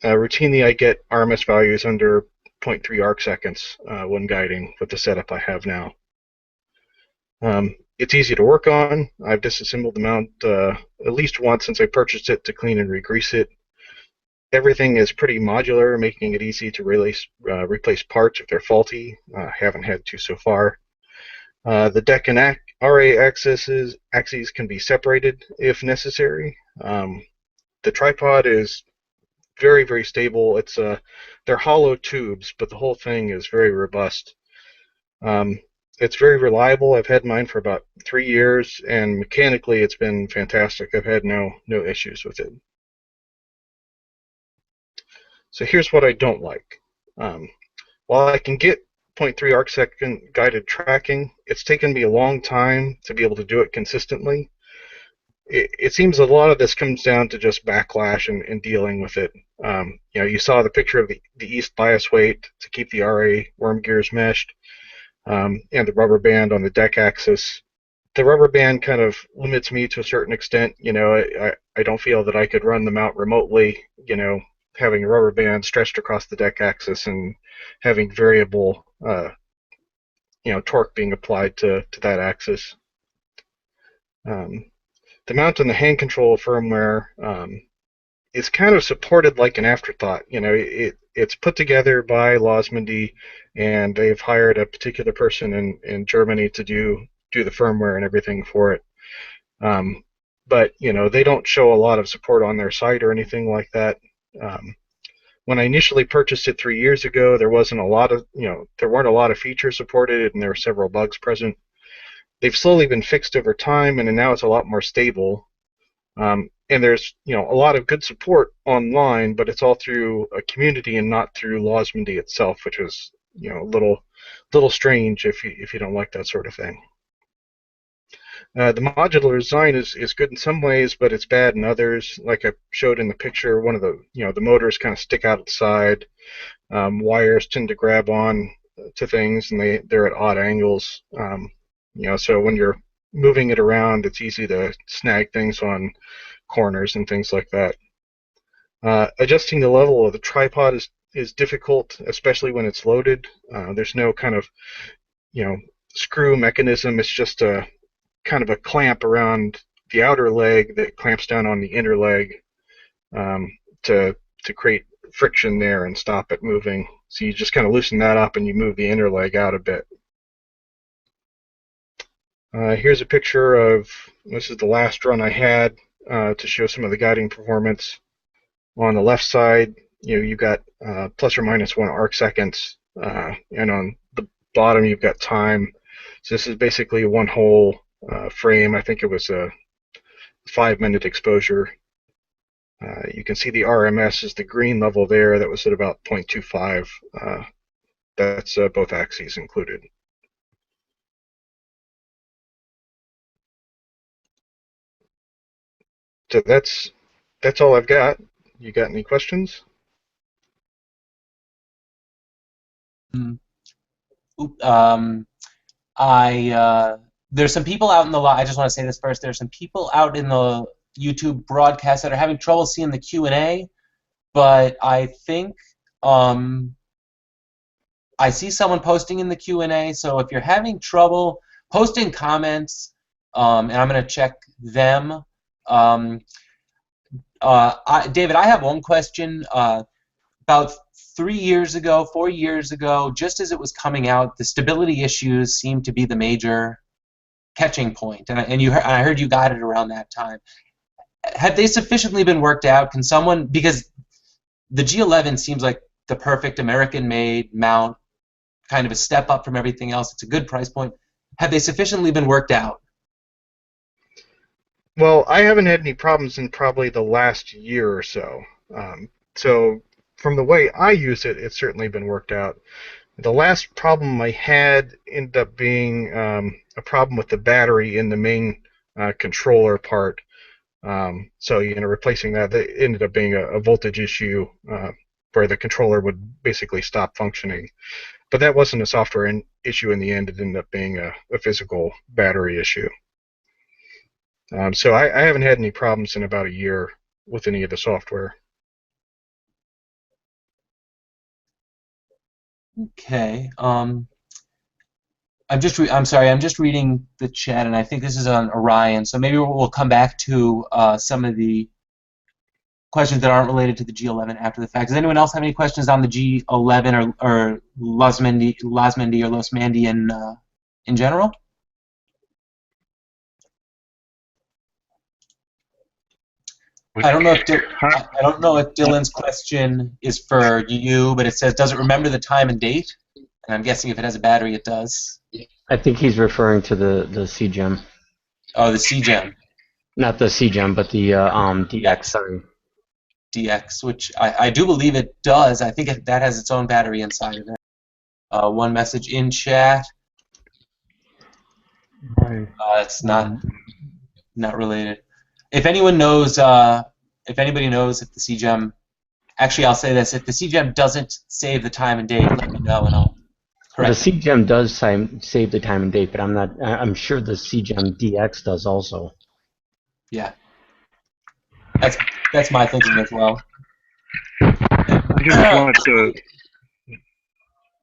Routinely, I get RMS values under 0.3 arc-seconds when guiding with the setup I have now. It's easy to work on. I've disassembled the mount at least once since I purchased it to clean and re-grease it. Everything is pretty modular, making it easy to replace parts if they're faulty. I haven't had to so far. The deck and RA axes can be separated if necessary. The tripod is very, very stable. They're hollow tubes, but the whole thing is very robust. It's very reliable. I've had mine for about 3 years, and mechanically it's been fantastic. I've had no issues with it. So here's what I don't like. While I can get 0.3 arc-second guided tracking, it's taken me a long time to be able to do it consistently. It seems a lot of this comes down to just backlash and dealing with it. You saw the picture of the east bias weight to keep the RA worm gears meshed, and the rubber band on the deck axis. The rubber band kind of limits me to a certain extent. I don't feel that I could run the mount remotely, having a rubber band stretched across the deck axis and having variable torque being applied to that axis. The mount and the hand control firmware is kind of supported like an afterthought. It's put together by Losmandy, and they've hired a particular person in Germany to do the firmware and everything for it. But they don't show a lot of support on their site or anything like that. when I initially purchased it 3 years ago, there wasn't a lot of, there weren't a lot of features supported, and there were several bugs present. They've slowly been fixed over time, and now it's a lot more stable. And there's, a lot of good support online, but it's all through a community and not through Losmandy itself, which was, a little strange if you don't like that sort of thing. The modular design is good in some ways, but it's bad in others. Like I showed in the picture, one of the the motors kind of stick out the side. Wires tend to grab on to things, and they're at odd angles. So when you're moving it around, it's easy to snag things on corners and things like that. Adjusting the level of the tripod is difficult, especially when it's loaded. There's no kind of screw mechanism. It's just a kind of a clamp around the outer leg that clamps down on the inner leg to create friction there and stop it moving. So you just kind of loosen that up and you move the inner leg out a bit. Here's a picture of, this is the last run I had to show some of the guiding performance. On the left side, you've got plus or minus 1 arc seconds, and on the bottom you've got time. So this is basically one whole frame. I think it was a 5-minute exposure. You can see the RMS is the green level there. That was at about 0.25. That's both axes included. So that's all I've got. You got any questions? There's some people out in the I just want to say this first. There's some people out in the YouTube broadcast that are having trouble seeing the Q&A, but I think I see someone posting in the Q&A. So if you're having trouble posting comments, and I'm going to check them. David, I have one question. About 3 years ago, 4 years ago, just as it was coming out, the stability issues seemed to be the major catching point, and I heard you got it around that time. Have they sufficiently been worked out? Can someone, because the G11 seems like the perfect American-made mount, kind of a step up from everything else. It's a good price point. Have they sufficiently been worked out? Well, I haven't had any problems in probably the last year or so. So from the way I use it, it's certainly been worked out. The last problem I had ended up being a problem with the battery in the main controller part. So replacing that, it ended up being a voltage issue where the controller would basically stop functioning. But that wasn't a software issue in the end. It ended up being a physical battery issue. So I haven't had any problems in about a year with any of the software. Okay. I'm sorry. I'm just reading the chat, and I think this is on Orion. So maybe we'll come back to some of the questions that aren't related to the G11 after the fact. Does anyone else have any questions on the G11 or Losmandy or Losmandy in general? I don't know if Dylan's question is for you, but it says, does it remember the time and date? And I'm guessing if it has a battery, it does. I think he's referring to the CGEM. Oh, the CGEM. Not the CGEM, but the DX. Sorry. DX, which I do believe it does. I think that has its own battery inside of it. One message in chat. It's not related. If anyone knows, if anybody knows if the CGEM, actually I'll say this: if the CGEM doesn't save the time and date, let me know and I'll correct it. The CGEM does save the time and date, but I'm sure the CGEM DX does also. Yeah, that's my thinking as well. I just wanted to.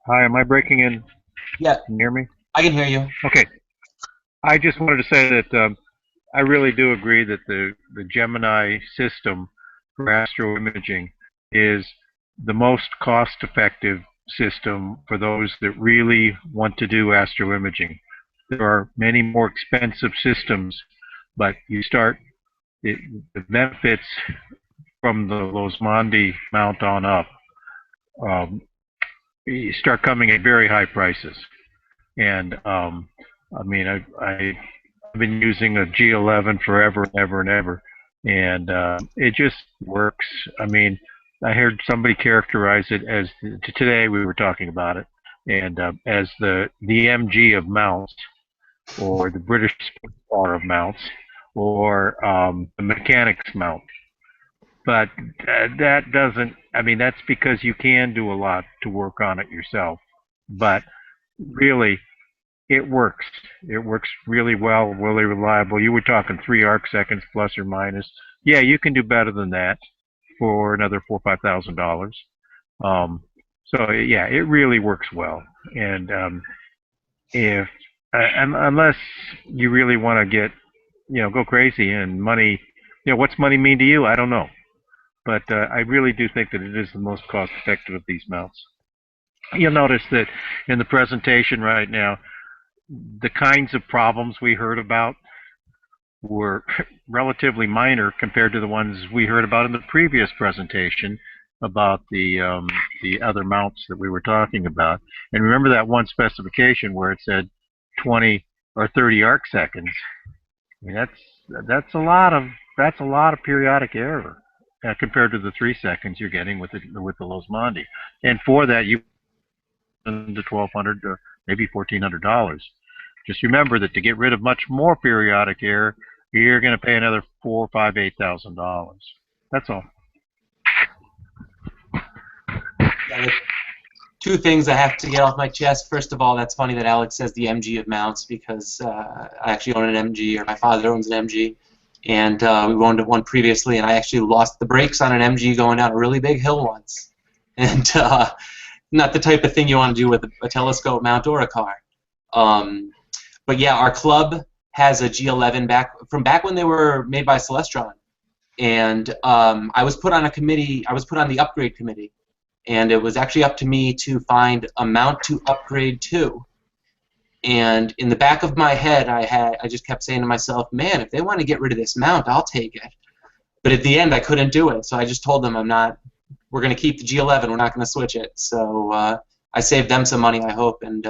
Hi, am I breaking in? Yeah. Can you hear me? I can hear you. Okay. I just wanted to say that I really do agree that the Gemini system for Astro-Imaging is the most cost-effective system for those that really want to do Astro-Imaging. There are many more expensive systems, but you start the benefits from the Losmandy mount on up start coming at very high prices. And I mean, I've been using a G11 forever and ever and ever, and it just works. I mean, I heard somebody characterize it as today we were talking about it, and as the MG of mounts, or the British Spar of mounts, or the mechanics mount. But that doesn't. I mean, that's because you can do a lot to work on it yourself. But really, it works. It works really well, really reliable. You were talking 3 arc seconds plus or minus. Yeah, you can do better than that for another $4,000 or $5,000. So yeah, it really works well. And if unless you really want to get, go crazy and money, what's money mean to you? I don't know. But I really do think that it is the most cost-effective of these mounts. You'll notice that in the presentation right now, the kinds of problems we heard about were relatively minor compared to the ones we heard about in the previous presentation about the other mounts that we were talking about. And remember that one specification where it said 20 or 30 arc seconds. I mean, that's a lot of periodic error compared to the 3 seconds you're getting with the Losmandy. And for that, you spend the $1,200 or maybe $1,400. Just remember that to get rid of much more periodic error, you're going to pay another $4,000, $5,000, $8,000. That's all. Yeah, two things I have to get off my chest. First of all, that's funny that Alex says the MG of mounts, because I actually own an MG, or my father owns an MG, and we owned one previously, and I actually lost the brakes on an MG going down a really big hill once. And not the type of thing you want to do with a telescope mount or a car. But yeah, our club has a G11 from back when they were made by Celestron, and I was put on a committee. I was put on the upgrade committee, and it was actually up to me to find a mount to upgrade to. And in the back of my head, I just kept saying to myself, man, if they want to get rid of this mount, I'll take it. But at the end, I couldn't do it, so I just told them we're going to keep the G11, we're not going to switch it. So I saved them some money, I hope, and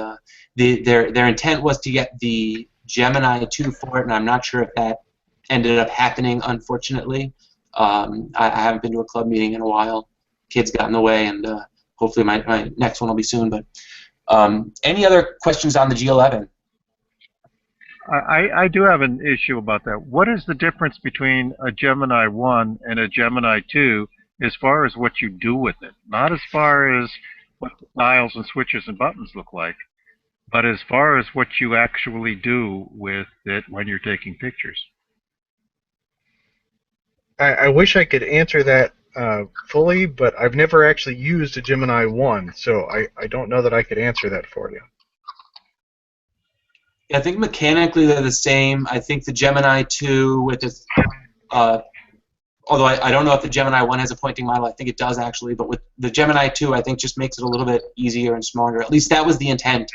their intent was to get the Gemini 2 for it, and I'm not sure if that ended up happening, unfortunately. I haven't been to a club meeting in a while. Kids got in the way, and hopefully my next one will be soon. But any other questions on the G11? I do have an issue about that. What is the difference between a Gemini 1 and a Gemini 2 as far as what you do with it? Not as far as what the dials and switches and buttons look like, but as far as what you actually do with it when you're taking pictures. I wish I could answer that fully, but I've never actually used a Gemini 1, so I don't know that I could answer that for you. Yeah, I think mechanically they're the same. I think the Gemini 2 with its, although I don't know if the Gemini 1 has a pointing model. I think it does actually, but with the Gemini 2, I think just makes it a little bit easier and smarter. At least that was the intent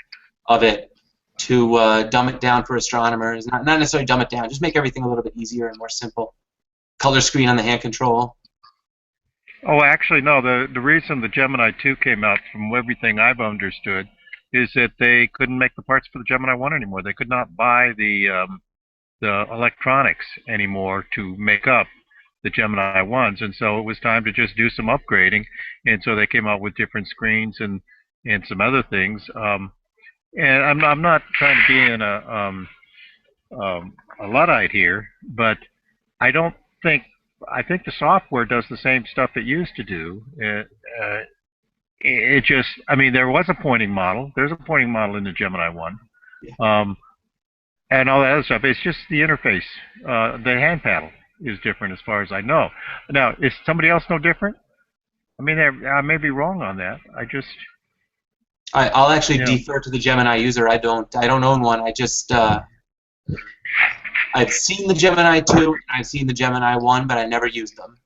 of it, to dumb it down for astronomers. Not necessarily dumb it down, just make everything a little bit easier and more simple. Color screen on the hand control. Oh, actually, no. The reason the Gemini 2 came out, from everything I've understood, is that they couldn't make the parts for the Gemini 1 anymore. They could not buy the electronics anymore to make up the Gemini 1s, and so it was time to just do some upgrading, and so they came out with different screens and some other things. And I'm not trying to be in a Luddite here, but I think the software does the same stuff it used to do. It just, I mean, there was a pointing model. There's a pointing model in the Gemini 1. And all that other stuff. It's just the interface. The hand paddle is different as far as I know. Now, is somebody else no different? I mean, I may be wrong on that. I'll actually defer to the Gemini user. I don't own one. I just I've seen the Gemini 2 and I've seen the Gemini 1, but I never used them.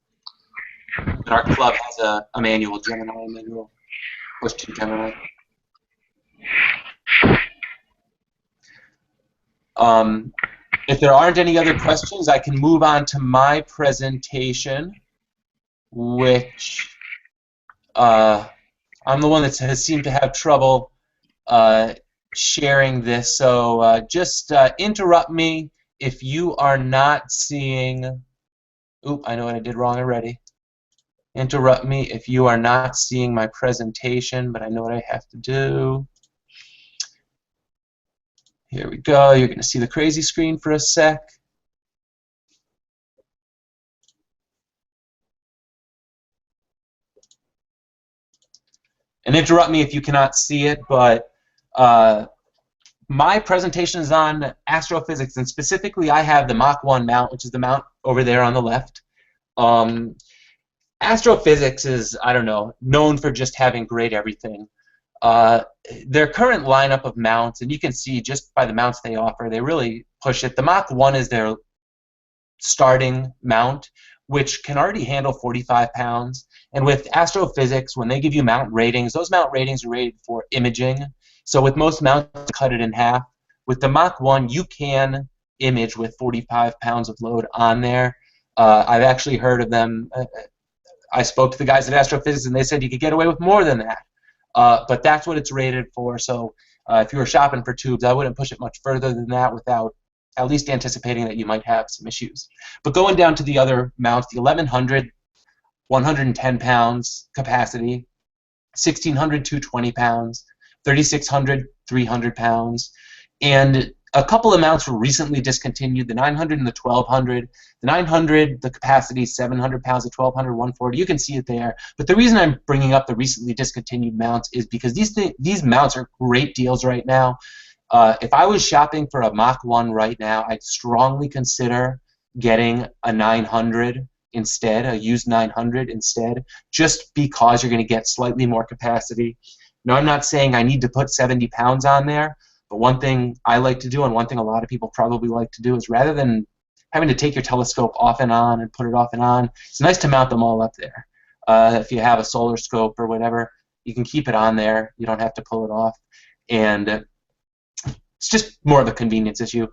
But our club has a manual Gemini manual. Push to Gemini. If there aren't any other questions, I can move on to my presentation, which I'll I'm the one that has seemed to have trouble sharing this, so just interrupt me if you are not seeing. Oop, I know what I did wrong already. Interrupt me if you are not seeing my presentation, but I know what I have to do. Here we go. You're going to see the crazy screen for a sec. And interrupt me if you cannot see it, but my presentation is on astrophysics, and specifically I have the Mach 1 mount, which is the mount over there on the left. Astrophysics is, I don't know, known for just having great everything. Their current lineup of mounts, and you can see just by the mounts they offer, they really push it. The Mach 1 is their starting mount, which can already handle 45 pounds. And with Astrophysics, when they give you mount ratings, those mount ratings are rated for imaging. So with most mounts, cut it in half. With the Mach 1, you can image with 45 pounds of load on there. I've actually heard of them. I spoke to the guys at Astrophysics, and they said you could get away with more than that. But that's what it's rated for. So if you were shopping for tubes, I wouldn't push it much further than that without at least anticipating that you might have some issues. But going down to the other mounts, the 1100, 110 pounds capacity, 1600, 220 pounds, 3600, 300 pounds, and a couple of mounts were recently discontinued, the 900 and the 1200. The 900, the capacity is 700 pounds, the 1200, 140. You can see it there. But the reason I'm bringing up the recently discontinued mounts is because these mounts are great deals right now. If I was shopping for a Mach 1 right now, I'd strongly consider getting a 900 instead, a used 900 instead, just because you're going to get slightly more capacity. Now, I'm not saying I need to put 70 pounds on there, but one thing I like to do, and one thing a lot of people probably like to do, is rather than having to take your telescope off and on and put it off and on, it's nice to mount them all up there. If you have a solar scope or whatever, you can keep it on there. You don't have to pull it off. And it's just more of a convenience issue.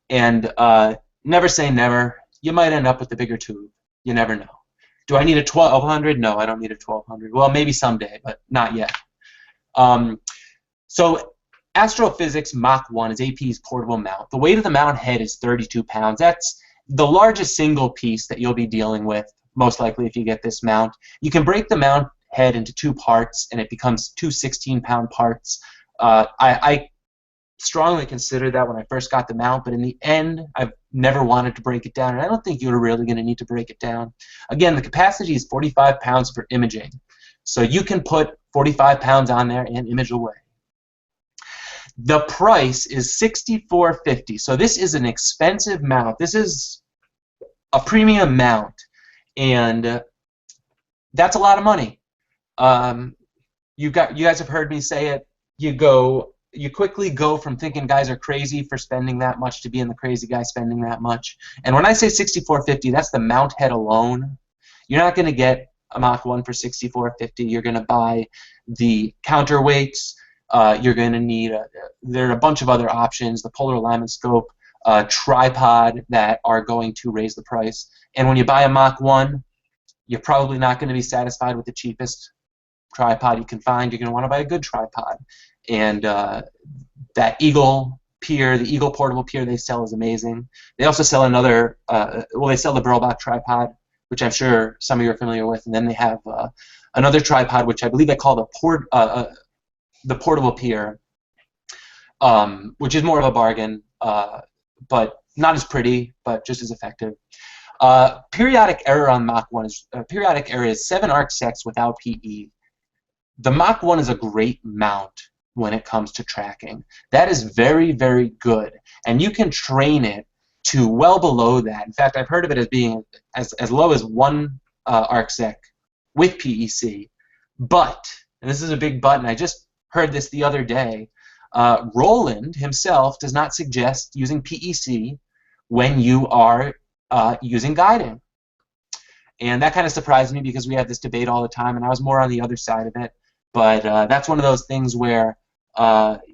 And never say never. You might end up with a bigger tube. You never know. Do I need a 1200? No, I don't need a 1200. Well, maybe someday, but not yet. So Astrophysics Mach 1 is AP's portable mount. The weight of the mount head is 32 pounds. That's the largest single piece that you'll be dealing with, most likely, if you get this mount. You can break the mount head into two parts, and it becomes two 16-pound parts. I strongly considered that when I first got the mount, but in the end, I've never wanted to break it down, and I don't think you're really going to need to break it down. Again, the capacity is 45 pounds for imaging, so you can put 45 pounds on there and image away. The price is $64.50, so this is an expensive mount. This is a premium mount, and that's a lot of money. You guys have heard me say it. You quickly go from thinking guys are crazy for spending that much to being the crazy guy spending that much. And when I say $64.50, that's the mount head alone. You're not going to get a Mach 1 for $64.50. You're going to buy the counterweights. You're going to need there are a bunch of other options, the polar alignment scope, tripod, that are going to raise the price. And when you buy a Mach 1, you're probably not going to be satisfied with the cheapest tripod you can find. You're going to want to buy a good tripod. And that Eagle pier, the Eagle portable pier they sell is amazing. They also sell another, they sell the Burlbach tripod, which I'm sure some of you are familiar with, and then they have another tripod, which I believe they call the portable pier, which is more of a bargain, but not as pretty, but just as effective. Periodic error on Mach 1 is periodic error is 7 arc secs without PE. The Mach 1 is a great mount when it comes to tracking. That is very, very good, and you can train it to well below that. In fact, I've heard of it as being as low as 1 arc sec with PEC. But, and this is a big but, and I just heard this the other day, Roland himself does not suggest using PEC when you are using guiding. And that kind of surprised me because we have this debate all the time, and I was more on the other side of it. But that's one of those things where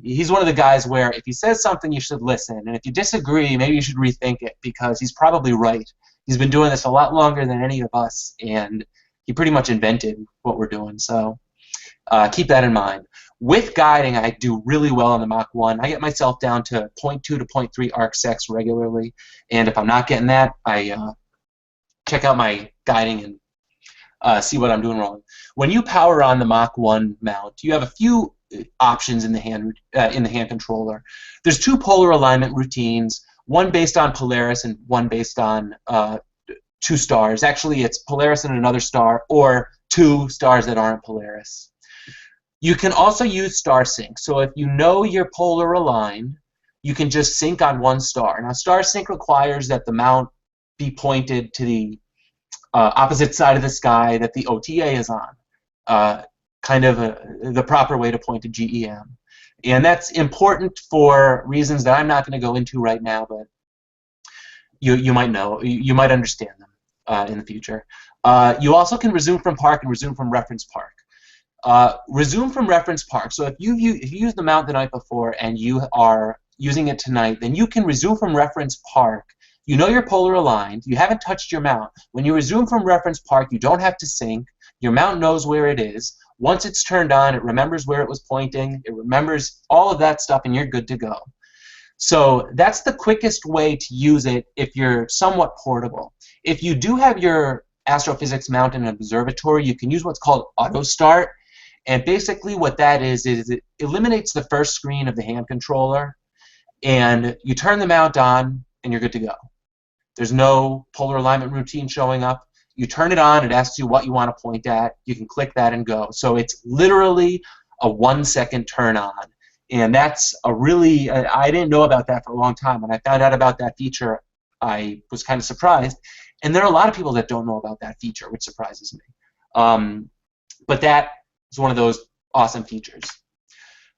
he's one of the guys where if he says something, you should listen. And if you disagree, maybe you should rethink it because he's probably right. He's been doing this a lot longer than any of us, and he pretty much invented what we're doing. So Keep that in mind. With guiding, I do really well on the Mach 1. I get myself down to 0.2 to 0.3 arcsecs regularly, and if I'm not getting that, I check out my guiding and see what I'm doing wrong. When you power on the Mach 1 mount, you have a few options in the hand controller. There's 2 polar alignment routines, one based on Polaris and one based on 2 stars. Actually, it's Polaris and another star, or 2 stars that aren't Polaris. You can also use star sync. So if you know you're polar aligned, you can just sync on 1 star. Now, star sync requires that the mount be pointed to the opposite side of the sky that the OTA is on. Kind of the proper way to point to GEM. And that's important for reasons that I'm not going to go into right now, but you might know, you might understand them in the future. You also can resume from park and resume from reference park. Resume from reference park. So if you used the mount the night before and you are using it tonight, then you can resume from reference park. You know you're polar aligned. You haven't touched your mount. When you resume from reference park, you don't have to sync. Your mount knows where it is. Once it's turned on, it remembers where it was pointing. It remembers all of that stuff, and you're good to go. So that's the quickest way to use it if you're somewhat portable. If you do have your Astrophysics mount in an observatory, you can use what's called auto start. And basically what that is it eliminates the first screen of the hand controller, and you turn the mount on, and you're good to go. There's no polar alignment routine showing up. You turn it on, it asks you what you want to point at. You can click that and go. So it's literally a 1-second turn on. And that's a really, I didn't know about that for a long time. When I found out about that feature, I was kind of surprised. And there are a lot of people that don't know about that feature, which surprises me. But that is one of those awesome features.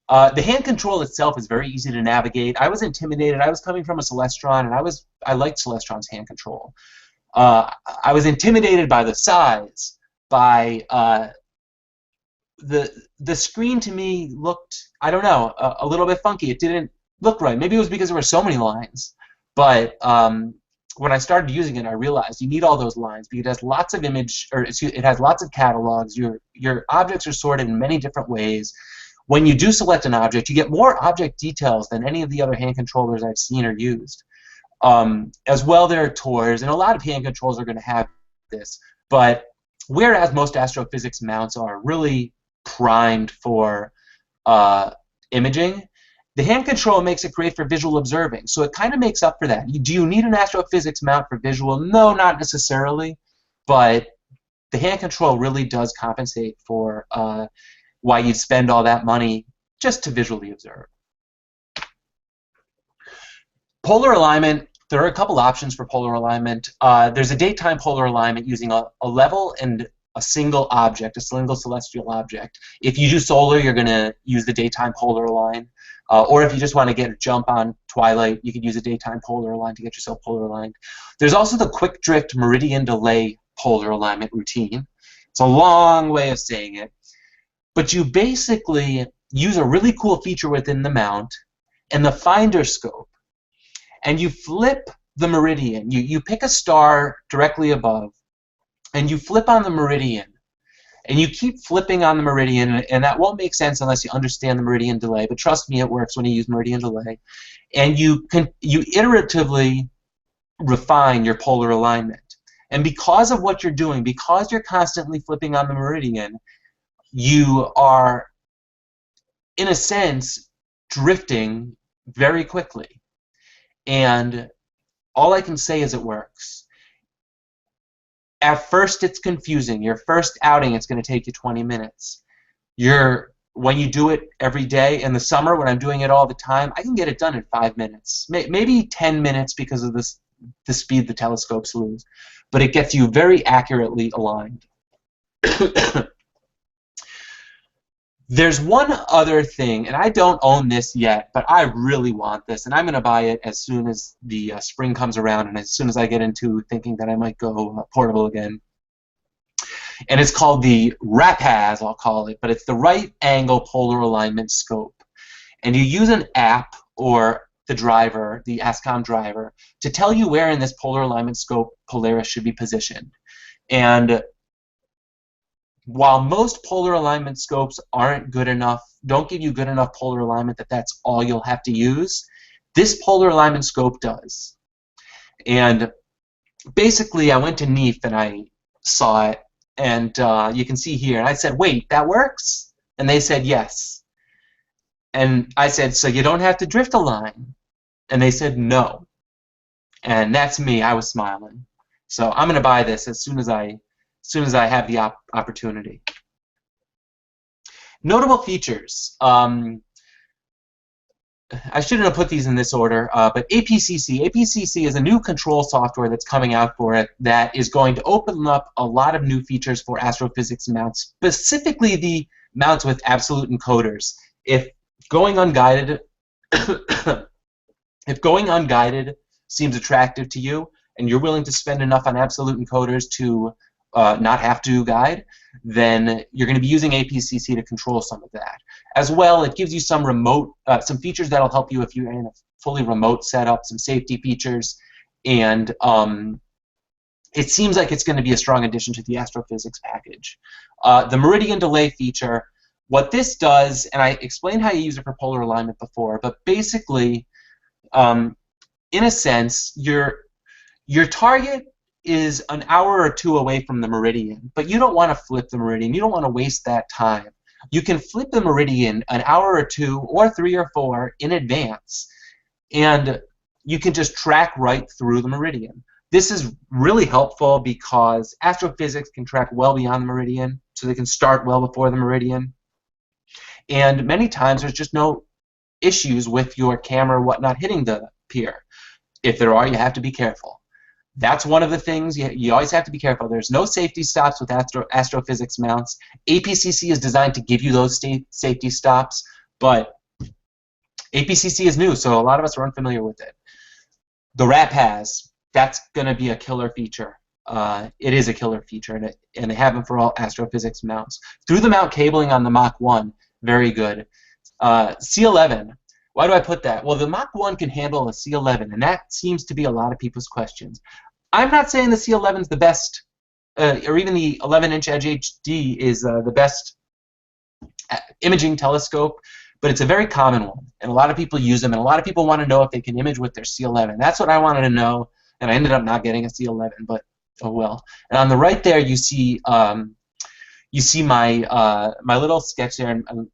The hand control itself is very easy to navigate. I was intimidated. I was coming from a Celestron, and I liked Celestron's hand control. I was intimidated by the size, by the screen. To me looked, I don't know, a little bit funky. It didn't look right. Maybe it was because there were so many lines. But when I started using it, I realized you need all those lines because it has lots of it has lots of catalogs. Your objects are sorted in many different ways. When you do select an object, you get more object details than any of the other hand controllers I've seen or used. As well, there are tours, and a lot of hand controls are going to have this. But whereas most Astrophysics mounts are really primed for imaging, the hand control makes it great for visual observing. So it kind of makes up for that. Do you need an Astrophysics mount for visual? No, not necessarily. But the hand control really does compensate for why you'd spend all that money just to visually observe. Polar alignment, there are a couple options for polar alignment. There's a daytime polar alignment using a level and a single object, a single celestial object. If you do solar, you're going to use the daytime polar align. Or if you just want to get a jump on twilight, you could use a daytime polar align to get yourself polar aligned. There's also the quick drift meridian delay polar alignment routine. It's a long way of saying it. But you basically use a really cool feature within the mount and the finder scope, and you flip the meridian. You pick a star directly above, and you flip on the meridian, and you keep flipping on the meridian, and that won't make sense unless you understand the meridian delay, but trust me, it works when you use meridian delay. And you iteratively refine your polar alignment. And because of what you're doing, because you're constantly flipping on the meridian, you are, in a sense, drifting very quickly. And all I can say is it works. At first, it's confusing. Your first outing, it's going to take you 20 minutes. When you do it every day, in the summer, when I'm doing it all the time, I can get it done in 5 minutes. Maybe 10 minutes because of the speed the telescopes lose. But it gets you very accurately aligned. There's one other thing, and I don't own this yet, but I really want this, and I'm going to buy it as soon as the spring comes around and as soon as I get into thinking that I might go portable again. And it's called the Rapaz, I'll call it, but it's the right angle polar alignment scope. And you use an app or the driver, the ASCOM driver, to tell you where in this polar alignment scope Polaris should be positioned. And while most polar alignment scopes aren't good enough, don't give you good enough polar alignment that that's all you'll have to use, this polar alignment scope does. And basically, I went to NEAF and I saw it, and you can see here, and I said, wait, that works? And they said, yes. And I said, so you don't have to drift align? And they said, no. And that's me. I was smiling. So I'm going to buy this as soon as I have the opportunity. Notable features. I shouldn't have put these in this order, but APCC. APCC is a new control software that's coming out for it that is going to open up a lot of new features for Astrophysics mounts, specifically the mounts with absolute encoders. If going unguided, if going unguided seems attractive to you, and you're willing to spend enough on absolute encoders to not have to guide, then you're going to be using APCC to control some of that. As well, it gives you some remote, some features that'll help you if you're in a fully remote setup, some safety features, and it seems like it's going to be a strong addition to the Astrophysics package. The Meridian Delay feature, what this does, and I explained how you use it for polar alignment before, but basically, in a sense, your target is an hour or two away from the meridian, but you don't want to flip the meridian. You don't want to waste that time. You can flip the meridian an hour or two or 3 or 4 in advance, and you can just track right through the meridian. This is really helpful because Astrophysics can track well beyond the meridian, so they can start well before the meridian. And many times there's just no issues with your camera or whatnot hitting the pier. If there are, you have to be careful. That's one of the things you always have to be careful. There's no safety stops with Astrophysics mounts. APCC is designed to give you those safety stops, but APCC is new, so a lot of us are unfamiliar with it. The RAPAS, that's going to be a killer feature. It is a killer feature, and they have them for all Astrophysics mounts. Through the mount cabling on the Mach 1, very good. C11. Why do I put that? Well, the Mach 1 can handle a C11, and that seems to be a lot of people's questions. I'm not saying the C11 is the best, or even the 11-inch Edge HD is the best imaging telescope, but it's a very common one, and a lot of people use them, and a lot of people want to know if they can image with their C11. That's what I wanted to know, and I ended up not getting a C11, but oh well. And on the right there, you see my my little sketch there, and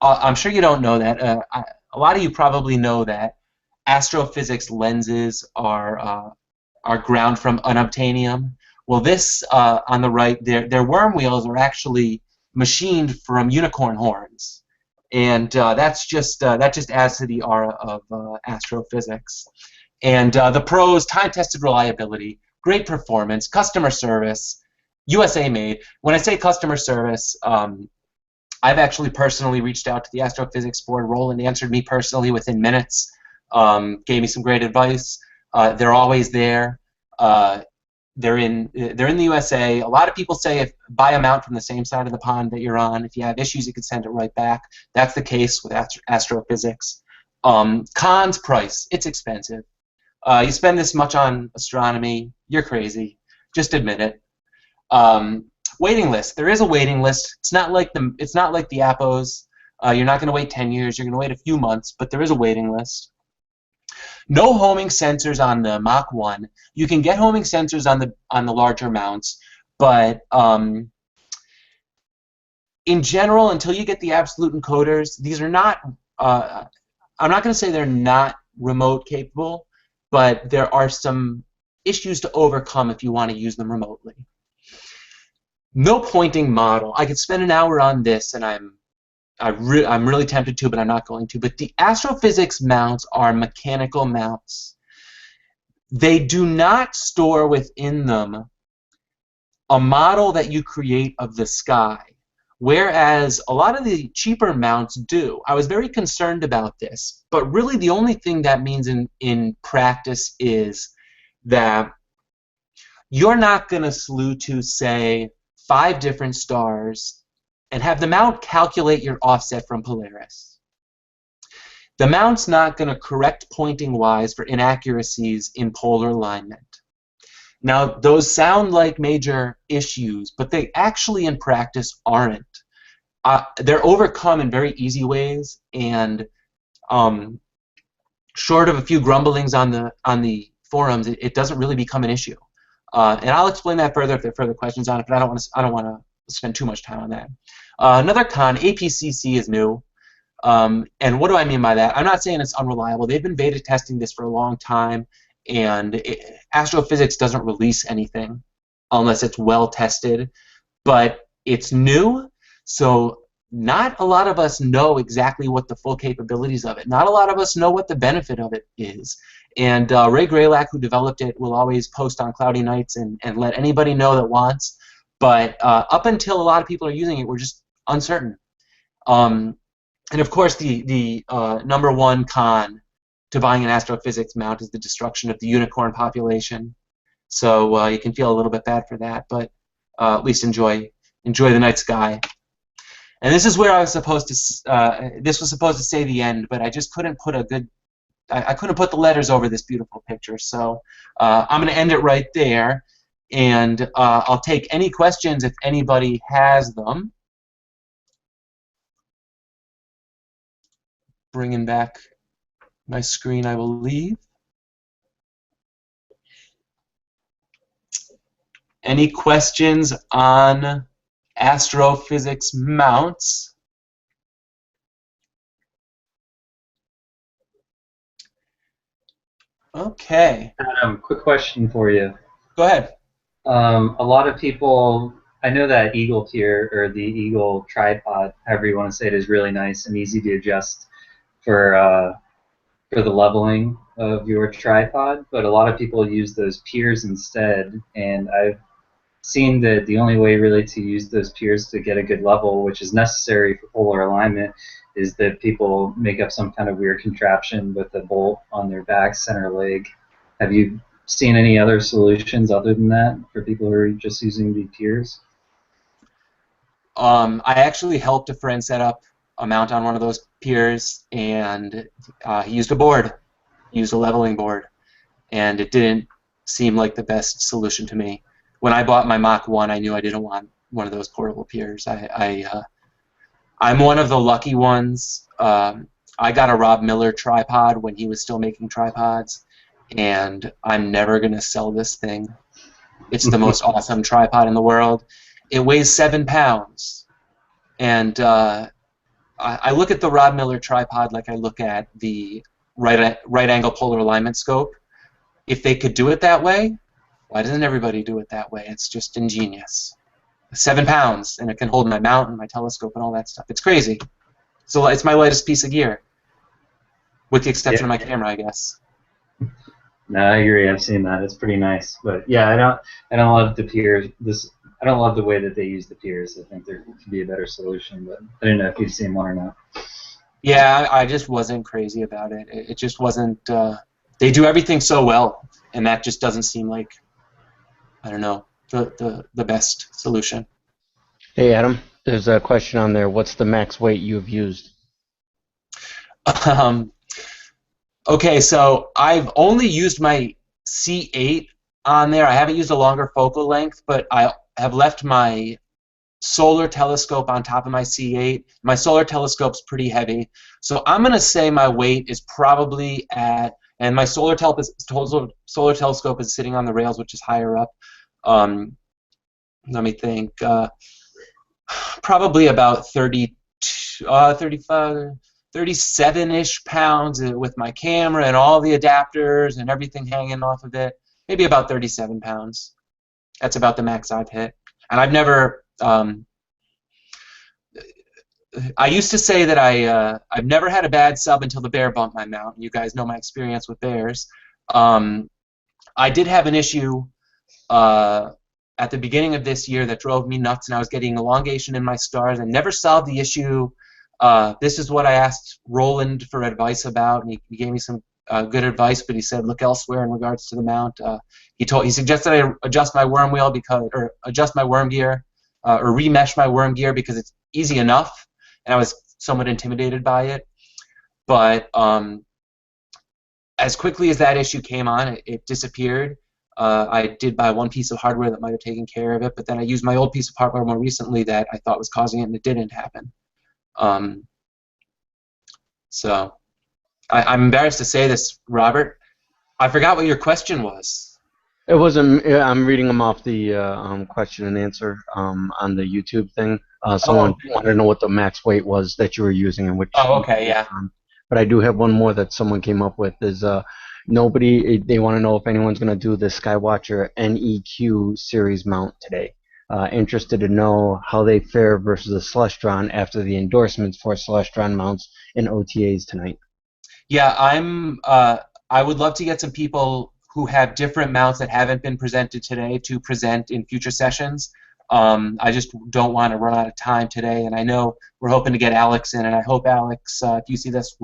I'm sure you don't know that. A lot of you probably know that Astrophysics lenses are ground from unobtainium. Well, this on the right, their worm wheels are actually machined from unicorn horns, and that just adds to the aura of Astrophysics. And the pros: time-tested reliability, great performance, customer service, USA made. When I say customer service, I've actually personally reached out to the Astrophysics board. Roland answered me personally within minutes, gave me some great advice. They're always there. They're in the USA. A lot of people say buy a mount from the same side of the pond that you're on. If you have issues, you can send it right back. That's the case with Astrophysics. Cons: price. It's expensive. You spend this much on astronomy, you're crazy. Just admit it. Waiting list. There is a waiting list. It's not like the Appos. You're not going to wait 10 years. You're going to wait a few months, but there is a waiting list. No homing sensors on the Mach 1. You can get homing sensors on the larger mounts, but in general, until you get the absolute encoders, these are not. I'm not going to say they're not remote capable, but there are some issues to overcome if you want to use them remotely. No pointing model. I could spend an hour on this, and I'm really tempted to, but I'm not going to. But the Astrophysics mounts are mechanical mounts. They do not store within them a model that you create of the sky, whereas a lot of the cheaper mounts do. I was very concerned about this, but really the only thing that means in practice is that you're not going to slew to, say, 5 different stars and have the mount calculate your offset from Polaris. The mount's not going to correct pointing-wise for inaccuracies in polar alignment. Now, those sound like major issues, but they actually in practice aren't. They're overcome in very easy ways, and short of a few grumblings on the forums, it doesn't really become an issue. And I'll explain that further if there are further questions on it, but I don't want to spend too much time on that. Another con, APCC is new. And what do I mean by that? I'm not saying it's unreliable. They've been beta testing this for a long time, and Astrophysics doesn't release anything unless it's well tested. But it's new, so not a lot of us know exactly what the full capabilities of it. Not a lot of us know what the benefit of it is. And Ray Graylack, who developed it, will always post on cloudy nights and let anybody know that wants. But up until a lot of people are using it, we're just uncertain. And of course, the number one con to buying an Astrophysics mount is the destruction of the unicorn population. So you can feel a little bit bad for that, but at least enjoy the night sky. And this is where I was supposed to. This was supposed to say the end, but I just couldn't put a good. I couldn't put the letters over this beautiful picture. So I'm going to end it right there, and I'll take any questions if anybody has them. Bringing back my screen, I believe. Any questions on Astrophysics mounts? Okay. Adam, quick question for you. Go ahead. A lot of people, I know that Eagle tier, or the Eagle tripod, however you want to say it, is really nice and easy to adjust for the leveling of your tripod, but a lot of people use those piers instead, and I've seen that the only way really to use those piers to get a good level, which is necessary for polar alignment, is that people make up some kind of weird contraption with a bolt on their back center leg. Have you seen any other solutions other than that for people who are just using the piers? I actually helped a friend set up a mount on one of those piers, and he used a board. He used a leveling board, and it didn't seem like the best solution to me. When I bought my Mach 1, I knew I didn't want one of those portable piers. I'm one of the lucky ones. I got a Rob Miller tripod when he was still making tripods, and I'm never going to sell this thing. It's the most awesome tripod in the world. It weighs 7 pounds, and I look at the Rob Miller tripod like I look at the right angle polar alignment scope. If they could do it that way, why doesn't everybody do it that way? It's just ingenious. 7 pounds, and it can hold my mount and my telescope and all that stuff. It's crazy. So it's my lightest piece of gear, with the exception of my camera, I guess. No, I agree. I've seen that. It's pretty nice, but yeah, I don't love the piers. I don't love the way that they use the piers. I think there could be a better solution, but I don't know if you've seen one or not. Yeah, I just wasn't crazy about it. It just wasn't. They do everything so well, and that just doesn't seem like, I don't know, the best solution. Hey Adam, there's a question on there. What's the max weight you've used? Okay, so I've only used my C8 on there. I haven't used a longer focal length, but I have left my solar telescope on top of my C8. My solar telescope's pretty heavy, so I'm going to say my weight is probably at, and my solar telescope is sitting on the rails, which is higher up. Let me think. Probably about 37-ish pounds with my camera and all the adapters and everything hanging off of it. Maybe about 37 pounds. That's about the max I've hit. And I've never. I used to say that I've never had a bad sub until the bear bumped my mount. You guys know my experience with bears. I did have an issue at the beginning of this year that drove me nuts, and I was getting elongation in my stars. I never solved the issue. This is what I asked Roland for advice about, and he gave me some good advice, but he said look elsewhere in regards to the mount. He suggested I adjust my worm wheel adjust my worm gear, or remesh my worm gear because it's easy enough, and I was somewhat intimidated by it. But as quickly as that issue came on, it disappeared. I did buy one piece of hardware that might have taken care of it, but then I used my old piece of hardware more recently that I thought was causing it, and it didn't happen. So I'm embarrassed to say this, Robert. I forgot what your question was. It wasn't. I'm reading them off the question and answer on the YouTube thing. Someone wanted to know what the max weight was that you were using and which. Oh, okay, yeah. But I do have one more that someone came up with. Is nobody? They want to know if anyone's going to do the Skywatcher NEQ series mount today. Interested to know how they fare versus the Celestron after the endorsements for Celestron mounts and OTAs tonight. Yeah, I would love to get some people who have different mounts that haven't been presented today to present in future sessions. I just don't want to run out of time today, and I know we're hoping to get Alex in, and I hope, Alex, if you see this,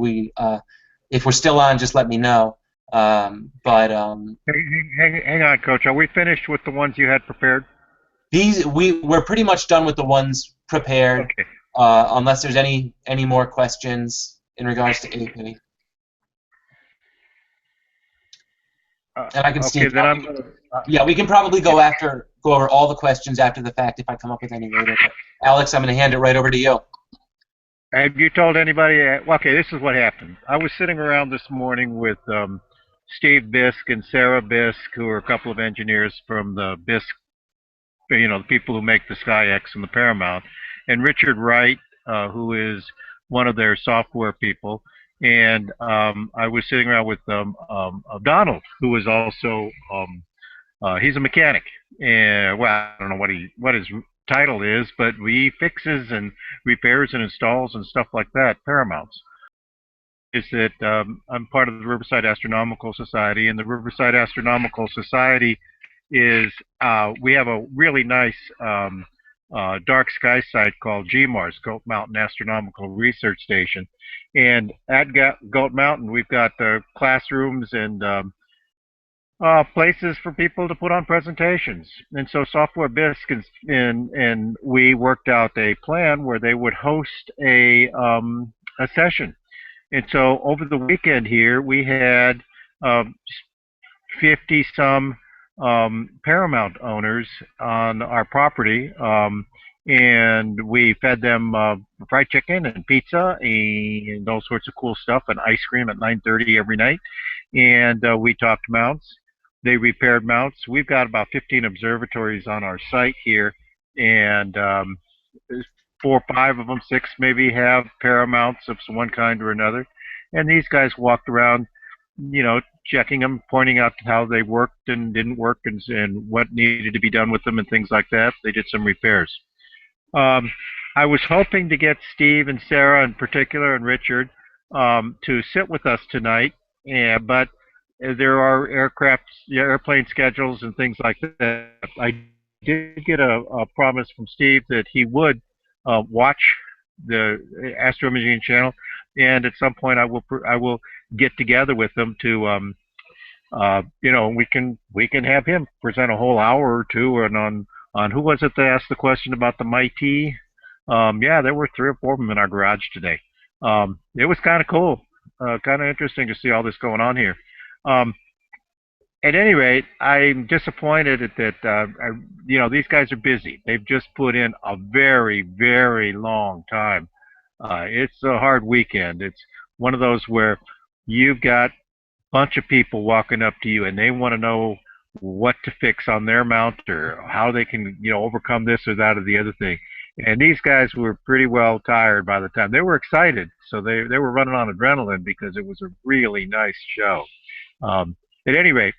if we're still on, just let me know. Hang on, Coach. Are we finished with the ones you had prepared? We're pretty much done with the ones prepared, okay. Unless there's any more questions in regards to AP. And I can okay, then yeah, we can probably go over all the questions after the fact if I come up with any later. But Alex, I'm going to hand it right over to you. Have you told anybody? Well, okay, this is what happened. I was sitting around this morning with Steve Bisque and Sarah Bisque, who are a couple of engineers from the Bisque, the people who make the SkyX and the Paramount, and Richard Wright, who is one of their software people. And I was sitting around with Donald, who is also he's a mechanic, and well, I don't know what his title is, but he fixes and repairs and installs and stuff like that Paramounts. Is that I'm part of the Riverside Astronomical Society, and the Riverside Astronomical Society is we have a really nice dark sky site called GMARS, Goat Mountain Astronomical Research Station. And at Goat Mountain, we've got classrooms and places for people to put on presentations. And so Software Bisque and we worked out a plan where they would host a session. And so over the weekend here, we had 50-some Paramount owners on our property, and we fed them fried chicken and pizza and all sorts of cool stuff and ice cream at 9:30 every night. And we talked mounts. They repaired mounts. We've got about 15 observatories on our site here, and 4 or 5 of them, 6 maybe, have Paramounts of one kind or another. And these guys walked around, checking them, pointing out how they worked and didn't work, and what needed to be done with them and things like that. They did some repairs. I was hoping to get Steve and Sarah in particular, and Richard, to sit with us tonight, but there are airplane schedules and things like that. I did get a promise from Steve that he would watch the Astro-Imaging channel, and at some point I will get together with them to we can have him present a whole hour or two on who was it that asked the question about the MIT? Yeah, there were 3 or 4 of them in our garage today. It was kind of cool, kind of interesting to see all this going on here. At any rate, I'm disappointed that these guys are busy. They've just put in a very, very long time. It's a hard weekend. It's one of those where you've got a bunch of people walking up to you and they want to know what to fix on their mount or how they can overcome this or that or the other thing. And these guys were pretty well tired by the time. They were excited, so they were running on adrenaline because it was a really nice show. At any rate,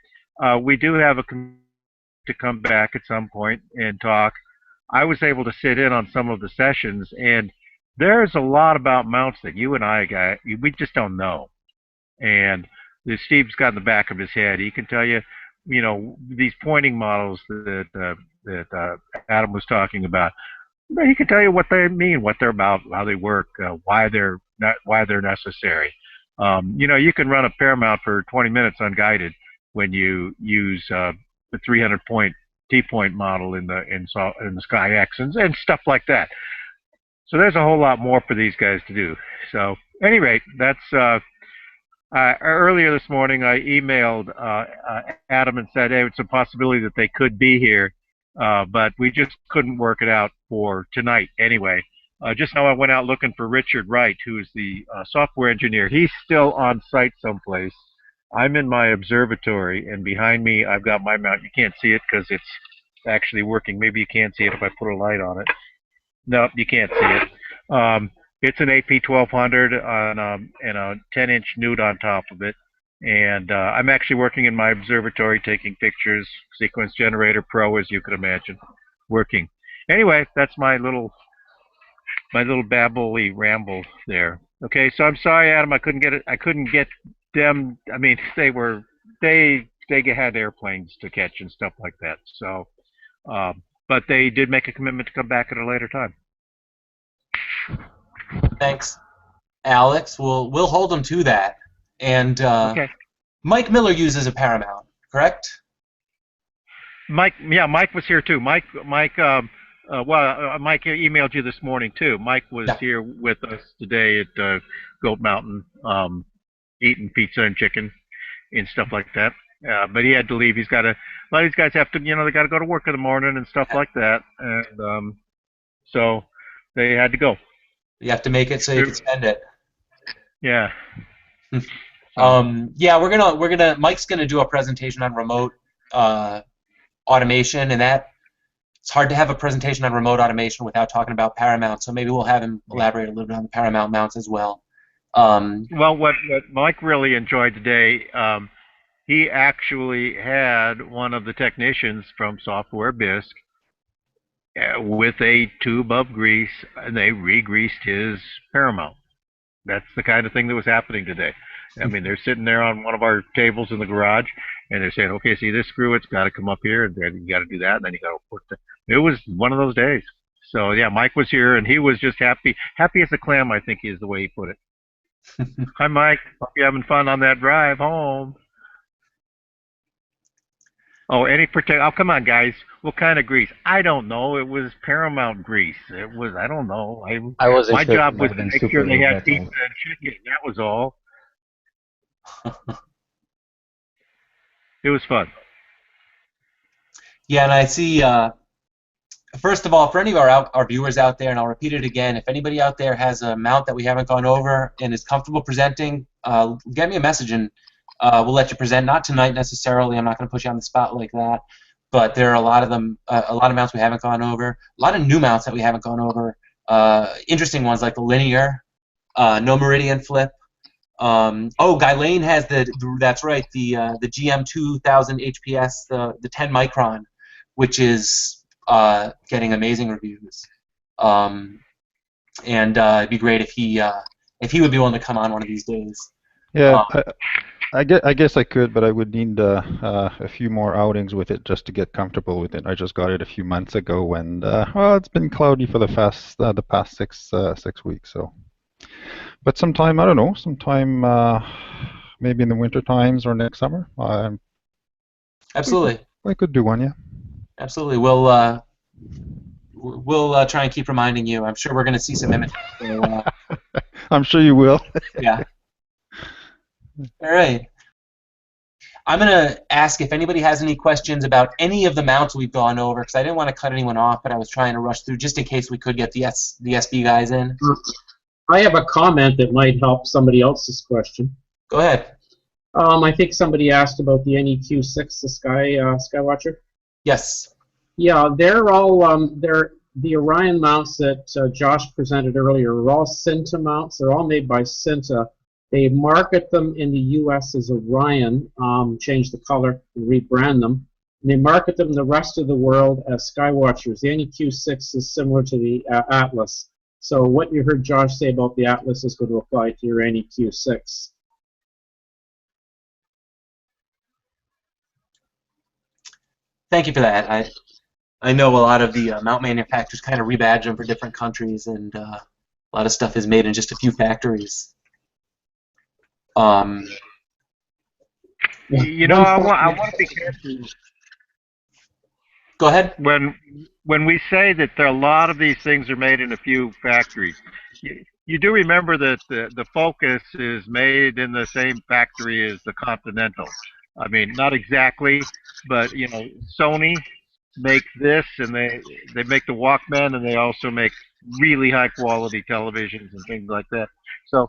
we do have to come back at some point and talk. I was able to sit in on some of the sessions, and there's a lot about mounts that you and I we just don't know. And Steve's got in the back of his head. He can tell you, these pointing models that Adam was talking about. He can tell you what they mean, what they're about, how they work, why they're necessary. You can run a Paramount for 20 minutes unguided when you use the 300-point T-point model in the SkyX and stuff like that. So there's a whole lot more for these guys to do. So, at any rate, that's Earlier this morning, I emailed Adam and said, hey, it's a possibility that they could be here, but we just couldn't work it out for tonight anyway. Just now I went out looking for Richard Wright, who's the software engineer. He's still on site someplace. I'm in my observatory, and behind me I've got my mount. You can't see it because it's actually working. Maybe you can see it if I put a light on it. No, you can't see it. It's an AP1200 on and a 10-inch newt on top of it. And I'm actually working in my observatory taking pictures, Sequence Generator Pro, as you could imagine, working. Anyway, that's my little babbly ramble there. Okay, so I'm sorry, Adam, I couldn't get it. I couldn't get them. I mean, they had airplanes to catch and stuff like that. So, but they did make a commitment to come back at a later time. Thanks, Alex. We'll hold them to that. And Okay. Mike Miller uses a Paramount, correct? Mike was here too. Mike emailed you this morning too. Mike was here with us today at Goat Mountain, eating pizza and chicken and stuff like that. But he had to leave. A lot of these guys have to, they got to go to work in the morning and stuff like that, and so they had to go. You have to make it so you can spend it. Yeah. Yeah, Mike's gonna do a presentation on remote automation, and it's hard to have a presentation on remote automation without talking about Paramount. So maybe we'll have him elaborate a little bit on the Paramount mounts as well. Well, what Mike really enjoyed today, he actually had one of the technicians from Software Bisque with a tube of grease, and they re-greased his Paramount. That's the kind of thing that was happening today. I mean, they're sitting there on one of our tables in the garage, and they're saying, okay, see this screw, it's got to come up here, and then you got to do that, and then you got to put it was one of those days. So, yeah, Mike was here, and he was just happy as a clam, I think is the way he put it. Hi, Mike. Hope you're having fun on that drive home. Oh, oh, come on, guys. What kind of grease? I don't know. It was Paramount grease. It was, I don't know. I wasn't My sure. job was to make sure they had that pizza time. and chicken. That was all. It was fun. Yeah, and I see. First of all, for any of our viewers out there, and I'll repeat it again, if anybody out there has a mount that we haven't gone over and is comfortable presenting, get me a message and we'll let you present. Not tonight necessarily. I'm not going to put you on the spot like that. But there are a lot of them, a lot of mounts we haven't gone over, a lot of new mounts that we haven't gone over. Interesting ones like the linear, no meridian flip. Guy Lane has that's right, the GM2000 HPS, the 10 micron, which is getting amazing reviews. And it'd be great if he would be willing to come on one of these days. Yeah, I guess I could, but I would need a few more outings with it just to get comfortable with it. I just got it a few months ago, and well, it's been cloudy for the past 6 weeks. So, but sometime, I don't know, maybe in the winter times or next summer. Absolutely. I could do one, yeah. Absolutely. We'll try and keep reminding you. I'm sure we're going to see some images. So, I'm sure you will. Yeah. All right. I'm going to ask if anybody has any questions about any of the mounts we've gone over, because I didn't want to cut anyone off, but I was trying to rush through just in case we could get the SB guys in. I have a comment that might help somebody else's question. Go ahead. I think somebody asked about the NEQ6, the Skywatcher. Yes. Yeah, they're all the Orion mounts that Josh presented earlier are all Cinta mounts. They're all made by Cinta. They market them in the U.S. as Orion, change the color, rebrand them. And they market them in the rest of the world as Skywatchers. The NEQ6 is similar to the Atlas. So what you heard Josh say about the Atlas is going to apply to your NEQ6. Thank you for that. I know a lot of the mount manufacturers kind of rebadge them for different countries, and a lot of stuff is made in just a few factories. You know, I want to be careful. Go ahead. When we say that a lot of these things are made in a few factories, you do remember that the Focus is made in the same factory as the Continental. I mean, not exactly, but you know, Sony makes this, and they make the Walkman, and they also make really high quality televisions and things like that. So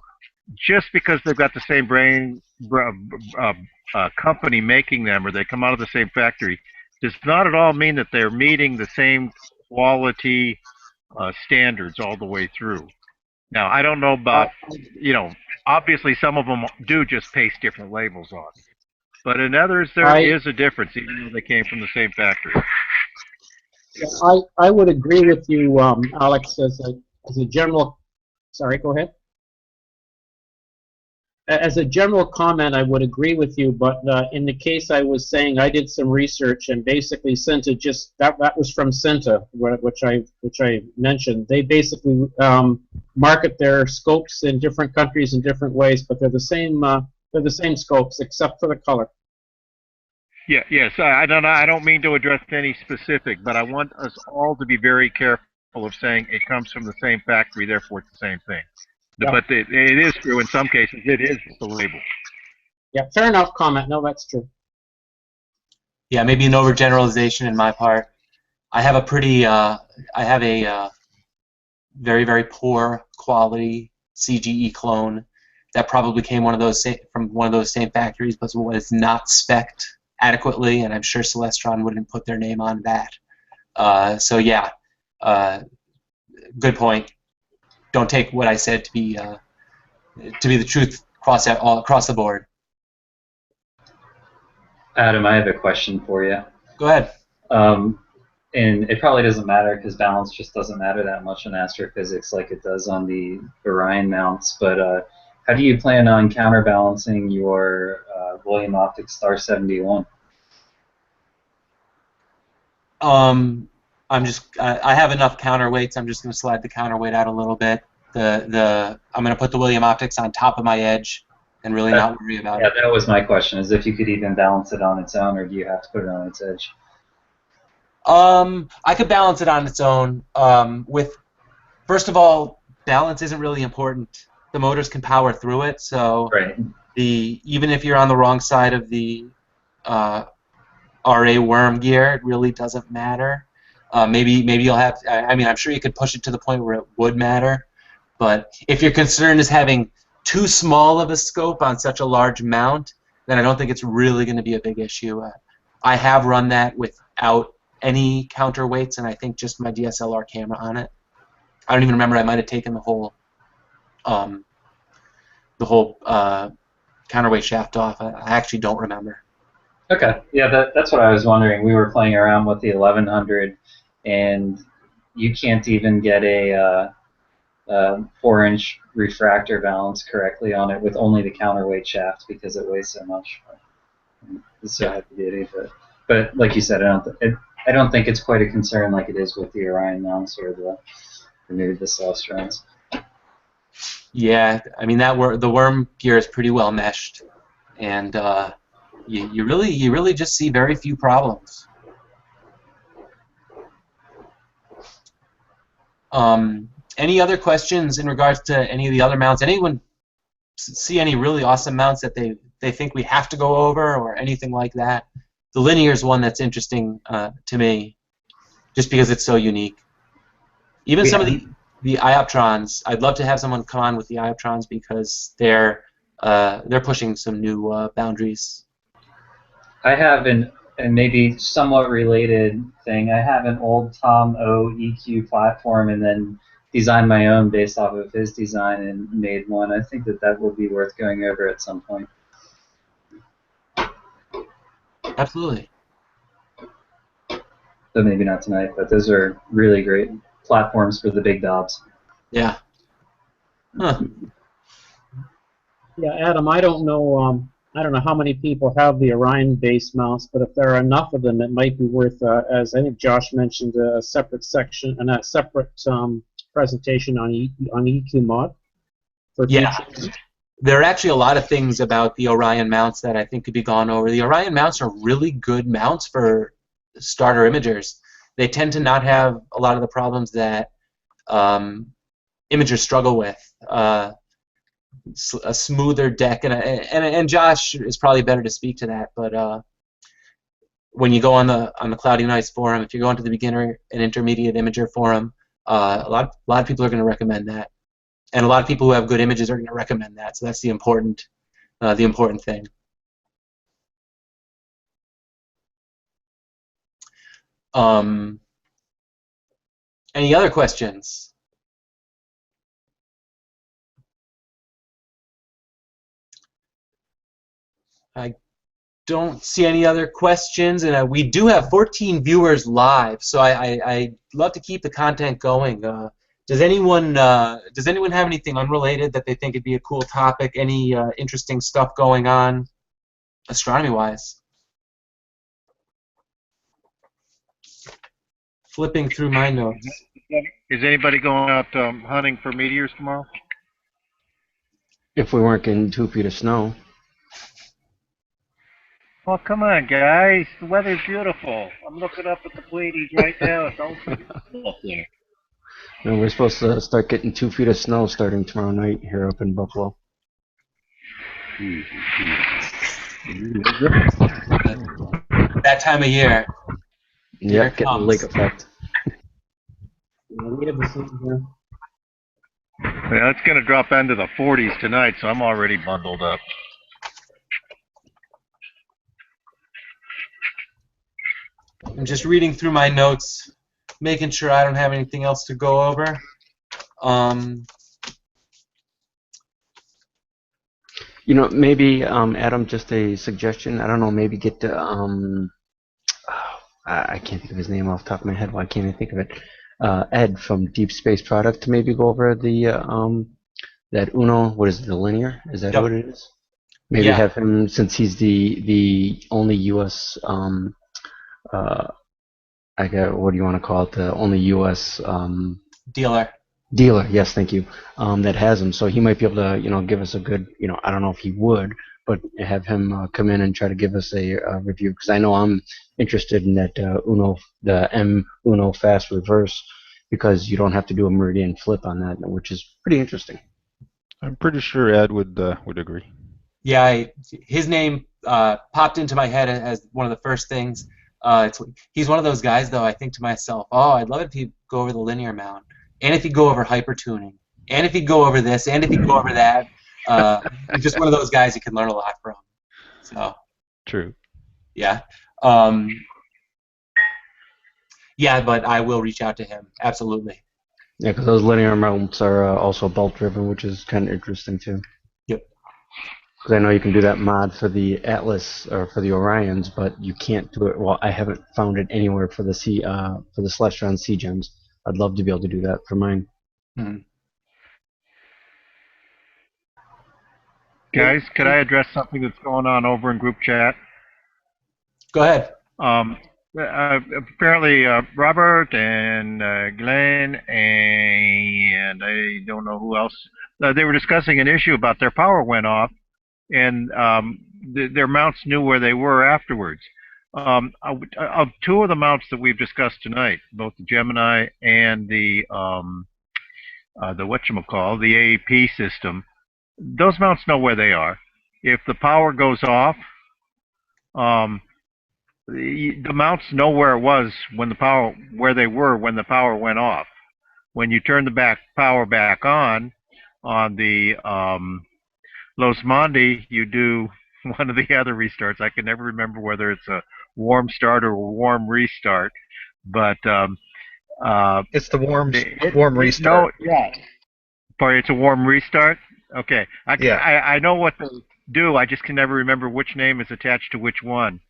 just because they've got the same company making them, or they come out of the same factory, does not at all mean that they're meeting the same quality standards all the way through. Now, I don't know about, you know, obviously some of them do just paste different labels on, but in others there is a difference, even though they came from the same factory. I would agree with you, Alex, as a general. Sorry, go ahead. As a general comment, I would agree with you, but in the case I was saying, I did some research, and basically Cinta just that was from Cinta, which I mentioned. They basically market their scopes in different countries in different ways, but they're the same scopes except for the color. Yeah, yes. I don't mean to address any specific, but I want us all to be very careful of saying it comes from the same factory, therefore it's the same thing. Yeah. But it is true in some cases. It is the label. Yeah, fair enough comment. No, that's true. Yeah, maybe an overgeneralization in my part. I have a pretty, I have a very, very poor quality CGE clone that probably came from one of those same factories, but was not spec'd adequately, and I'm sure Celestron wouldn't put their name on that. So yeah, good point. Don't take what I said to be the truth across the board. Adam, I have a question for you. Go ahead. And it probably doesn't matter because balance just doesn't matter that much in astrophysics like it does on the Orion mounts. But how do you plan on counterbalancing your William Optics Star 71? I have enough counterweights. I'm just going to slide the counterweight out a little bit. I'm going to put the William Optics on top of my edge and really not worry about it. Yeah, that was my question, is if you could even balance it on its own, or do you have to put it on its edge? I could balance it on its own. First of all, balance isn't really important. The motors can power through it, so right. Even if you're on the wrong side of the RA worm gear, it really doesn't matter. Maybe you'll have. I mean, I'm sure you could push it to the point where it would matter. But if your concern is having too small of a scope on such a large mount, then I don't think it's really going to be a big issue. I have run that without any counterweights, and I think just my DSLR camera on it. I don't even remember. I might have taken the whole counterweight shaft off. I actually don't remember. Okay, yeah, that's what I was wondering. We were playing around with the 1100, and you can't even get a 4-inch refractor balance correctly on it with only the counterweight shaft because it weighs so much. It's so heavy duty, but like you said, I don't think it's quite a concern like it is with the Orion mounts or maybe the Celestrons. Yeah, I mean the worm gear is pretty well meshed, and you really just see very few problems. Any other questions in regards to any of the other mounts? Anyone see any really awesome mounts that they think we have to go over, or anything like that? The linear is one that's interesting to me, just because it's so unique. Even some of the iOptrons, I'd love to have someone come on with the iOptrons because they're pushing some new boundaries. I have and maybe somewhat related thing. I have an old Tom O EQ platform and then designed my own based off of his design and made one. I think that will be worth going over at some point. Absolutely. So maybe not tonight, but those are really great platforms for the big dobs. Yeah. Huh. Yeah, Adam, I don't know how many people have the Orion base mounts, but if there are enough of them, it might be worth, as I think Josh mentioned, a separate section and a separate presentation on EQ mod. Yeah. There are actually a lot of things about the Orion mounts that I think could be gone over. The Orion mounts are really good mounts for starter imagers. They tend to not have a lot of the problems that imagers struggle with. A smoother deck, and Josh is probably better to speak to that. But when you go on the Cloudy Nights forum, if you go onto the beginner and intermediate imager forum, a lot of people are going to recommend that, and a lot of people who have good images are going to recommend that. So that's the important thing. Any other questions? I don't see any other questions, and we do have 14 viewers live, so I love to keep the content going. Does anyone have anything unrelated that they think would be a cool topic? Any interesting stuff going on, astronomy-wise? Flipping through my notes. Is anybody going out hunting for meteors tomorrow? If we weren't getting 2 feet of snow. Oh, come on, guys. The weather's beautiful. I'm looking up at the Pleiades right now. It's all beautiful up there. And we're supposed to start getting 2 feet of snow starting tomorrow night here up in Buffalo. That time of year. Yeah, getting the lake effect. We have the same here. Yeah, it's going to drop into the 40s tonight, so I'm already bundled up. I'm just reading through my notes, making sure I don't have anything else to go over. You know, maybe Adam, just a suggestion. I don't know, maybe get the I can't think of his name off the top of my head. Why can't I think of it? Ed from Deep Space Product to maybe go over the that Uno. What is it? The linear? Is that what it is? Maybe have him, since he's the only U.S. I got, what do you want to call it? The only U.S. Dealer, yes, thank you. That has them, so he might be able to, give us a good, I don't know if he would, but have him come in and try to give us a review, because I know I'm interested in that Uno, the M Uno fast reverse, because you don't have to do a meridian flip on that, which is pretty interesting. I'm pretty sure Ed would agree. Yeah, his name popped into my head as one of the first things. He's one of those guys, though. I think to myself, oh, I'd love it if he'd go over the linear mount, and if he'd go over hypertuning, and if he'd go over this, and if he'd go over that. He's just one of those guys you can learn a lot from. So. True. Yeah. Yeah, but I will reach out to him. Absolutely. Yeah, because those linear mounts are also belt driven, which is kind of interesting too. Yep. Because I know you can do that mod for the Atlas or for the Orions, but you can't do it. Well, I haven't found it anywhere for the Celestron C gems. I'd love to be able to do that for mine. Mm-hmm. Guys, could I address something that's going on over in group chat? Go ahead. Apparently, Robert and Glenn and I don't know who else, they were discussing an issue about their power went off, and their mounts knew where they were afterwards. Of two of the mounts that we've discussed tonight, both the Gemini and the whatchamacall, the AEP system, those mounts know where they are. If the power goes off, the mounts know where it was where they were when the power went off. When you turn the power back on the Losmandy, you do one of the other restarts. I can never remember whether it's a warm start or a warm restart, but it's the warm restart. No, yeah. Sorry, it's a warm restart. Okay, I know what they do. I just can never remember which name is attached to which one.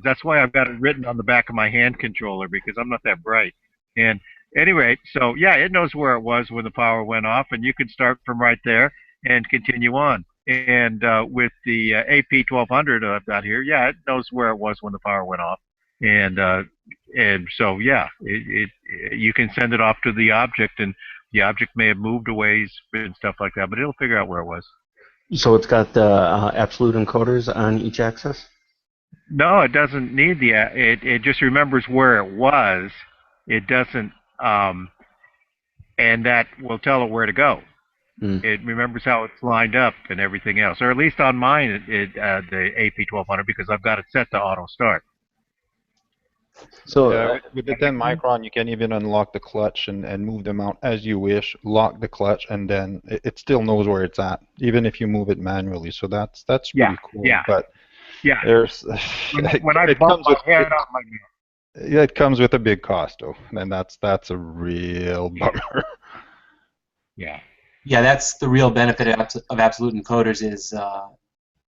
That's why I've got it written on the back of my hand controller, because I'm not that bright. And anyway, so yeah, it knows where it was when the power went off, and you can start from right there and continue on. And with the AP1200 I've got here, yeah, it knows where it was when the power went off. And so yeah, you can send it off to the object, and the object may have moved a ways and stuff like that, but it'll figure out where it was. So it's got the absolute encoders on each axis? No, it doesn't need it just remembers where it was. It doesn't and that will tell it where to go. It remembers how it's lined up and everything else, or at least on mine, the AP1200, because I've got it set to auto start. So with the 10 micron, you can even unlock the clutch and move the mount as you wish, lock the clutch, and then it still knows where it's at, even if you move it manually. So that's pretty cool. Yeah. But yeah, there's when I bump my head on my yeah, it comes with a big cost though, and that's a real bummer. Yeah. Yeah, that's the real benefit of Absolute Encoders is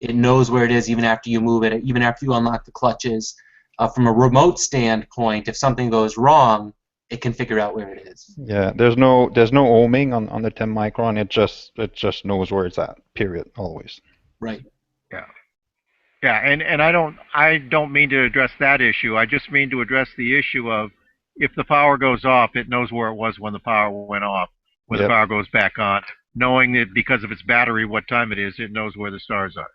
it knows where it is even after you move it, even after you unlock the clutches. From a remote standpoint, if something goes wrong, it can figure out where it is. Yeah, there's no ohming on the 10 micron. It just knows where it's at. Period. Always. Right. Yeah. Yeah, and I don't mean to address that issue. I just mean to address the issue of if the power goes off, it knows where it was when the power went off. When the power goes back on, knowing that because of its battery, what time it is, it knows where the stars are.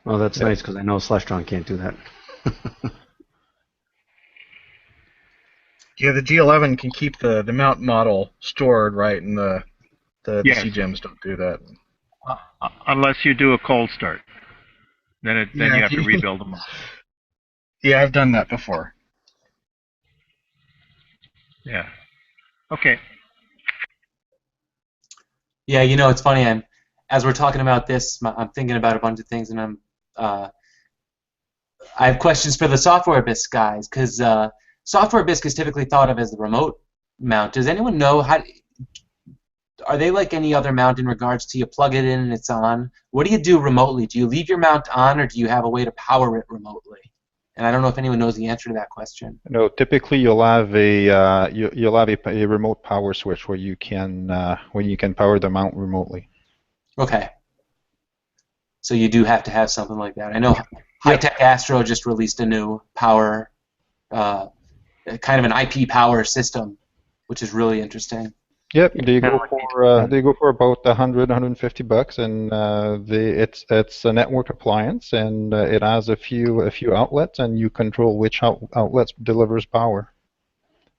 Oh, that's nice because I know Celestron can't do that. Yeah, the G11 can keep the mount model stored, right, and the CGEMs don't do that. Unless you do a cold start. Then you have to rebuild them. Yeah, I've done that before. Yeah. Okay. Yeah, it's funny. As we're talking about this, I'm thinking about a bunch of things, and I have questions for the Software Bisque guys, because Software Bisque is typically thought of as the remote mount. Does anyone know are they like any other mount in regards to you plug it in and it's on? What do you do remotely? Do you leave your mount on, or do you have a way to power it remotely? And I don't know if anyone knows the answer to that question. No, typically you'll have a remote power switch where you can power the mount remotely. Okay. So you do have to have something like that. I know High Tech Astro just released a new power, kind of an IP power system, which is really interesting. Yep, they go for about $100-150, and it's a network appliance, and it has a few outlets, and you control which outlets delivers power.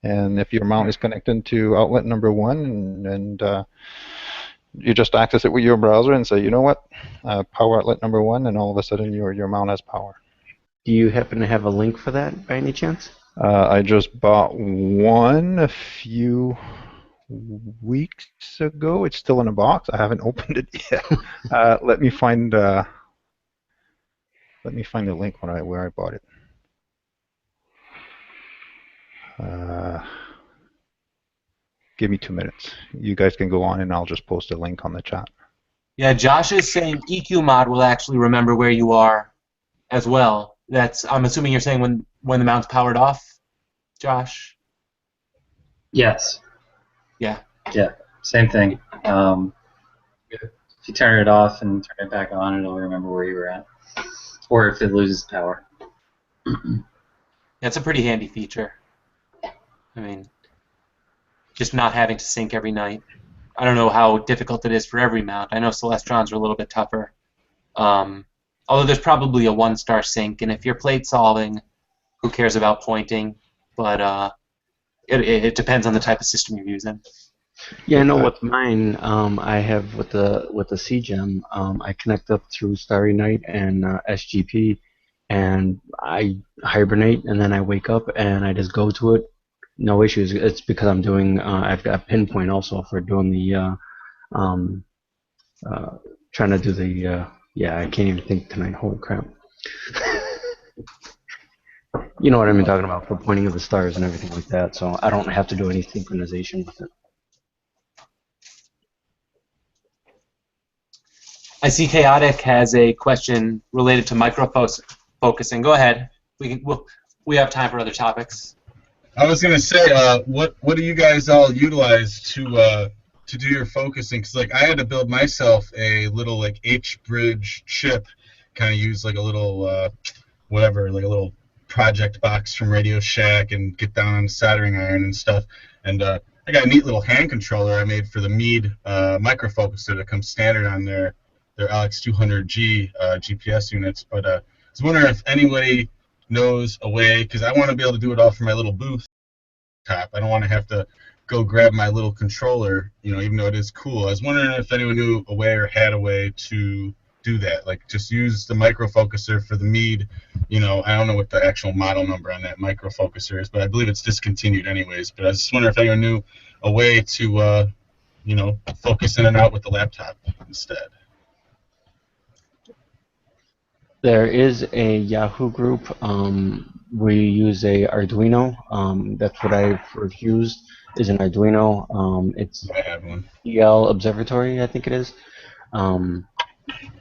And if your mount is connected to outlet number 1, and you just access it with your browser and say, you know what, power outlet number 1, and all of a sudden your mount has power. Do you happen to have a link for that by any chance? I just bought one a few weeks ago. It's still in a box. I haven't opened it yet. Let me find the link where I bought it. Give me 2 minutes. You guys can go on, and I'll just post a link on the chat. Yeah, Josh is saying EQ mod will actually remember where you are as well. I'm assuming you're saying when the mount's powered off, Josh? Yes. Yeah. Yeah, same thing. If you turn it off and turn it back on, it'll remember where you were at. Or if it loses power. That's a pretty handy feature. I mean, just not having to sync every night. I don't know how difficult it is for every mount. I know Celestrons are a little bit tougher. Although there's probably a 1-star sync, and if you're plate solving, who cares about pointing? But it depends on the type of system you're using. Yeah, I know with mine, I have with the CGEM, I connect up through Starry Night and SGP, and I hibernate, and then I wake up and I just go to it. No issues. It's because I'm doing. I've got Pinpoint also for doing the trying to do the. Yeah, I can't even think tonight. Holy crap! You know what I'm talking about for pointing of the stars and everything like that. So I don't have to do any synchronization with it. I see Chaotic has a question related to micro-focusing. Go ahead. We have time for other topics. I was gonna say, what do you guys all utilize to do your focusing? Cause like I had to build myself a little like H-bridge chip, kind of use like a little whatever, like a little project box from Radio Shack, and get down on soldering iron and stuff. And I got a neat little hand controller I made for the Meade microfocuser that comes standard on their LX200G GPS units. But I was wondering if anybody knows a way, because I want to be able to do it all from my little booth top. I don't want to have to go grab my little controller, even though it is cool. I was wondering if anyone knew a way or had a way to do that, like just use the micro focuser for the Meade. I don't know what the actual model number on that micro focuser is, but I believe it's discontinued anyways. But I was just wondering if anyone knew a way to focus in and out with the laptop instead. There is a Yahoo group. We use a Arduino. That's what I first used, is an Arduino. It's I have one. EL Observatory, I think it is.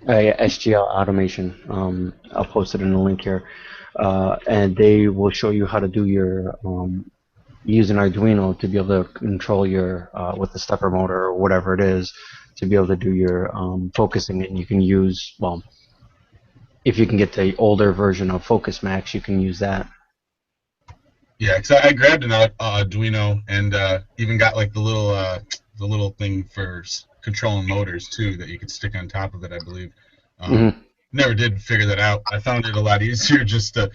SGL Automation. I'll post it in the link here. And they will show you how to do your use an Arduino to be able to control your with the stepper motor or whatever it is, to be able to do your focusing. And you can use, well, if you can get the older version of Focus Max, you can use that. Yeah, because I grabbed an Arduino and even got like the little thing for controlling motors too that you could stick on top of it, I believe. Never did figure that out. I found it a lot easier just to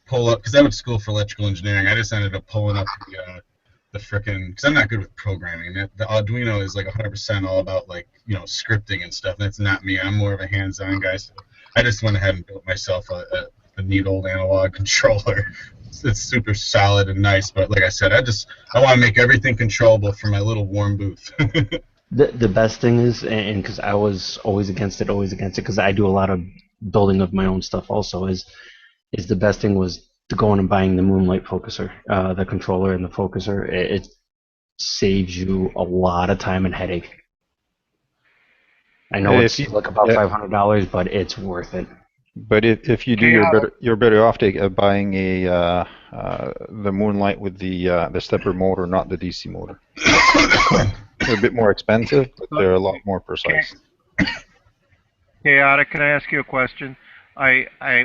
pull up, because I went to school for electrical engineering. I just ended up pulling up the frickin', because I'm not good with programming. The Arduino is like 100% all about like scripting and stuff. And that's not me. I'm more of a hands-on guy. So I just went ahead and built myself a neat old analog controller. It's super solid and nice, but like I said, I want to make everything controllable for my little warm booth. The best thing is, and because I was always against it, because I do a lot of building of my own stuff also, is the best thing was to go in and buying the Moonlight focuser, the controller and the focuser. It saves you a lot of time and headache. I know it's like about $500, but it's worth it. But if you do, you're better off buying the Moonlight with the stepper motor, not the DC motor. They're a bit more expensive, but they're a lot more precise. Hey, Ada, can I ask you a question?